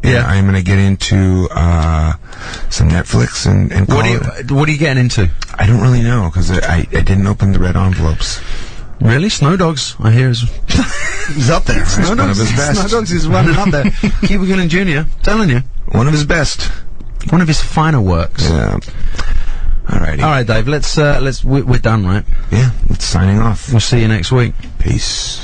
B: Yeah, I'm gonna get into some Netflix and
C: what are you getting into?
B: I don't really know because I didn't open the red envelopes.
C: Really, Snow Dogs? I hear
D: he's up there.
B: Snow Dogs, one of his best.
C: Snow Dogs is running up there. Cuba Gooding Jr. Telling you,
B: one of his best,
C: one of his finer works.
B: Yeah. All right,
C: Dave. We're done, right?
B: Yeah. Let's signing off.
C: We'll see you next week.
B: Peace.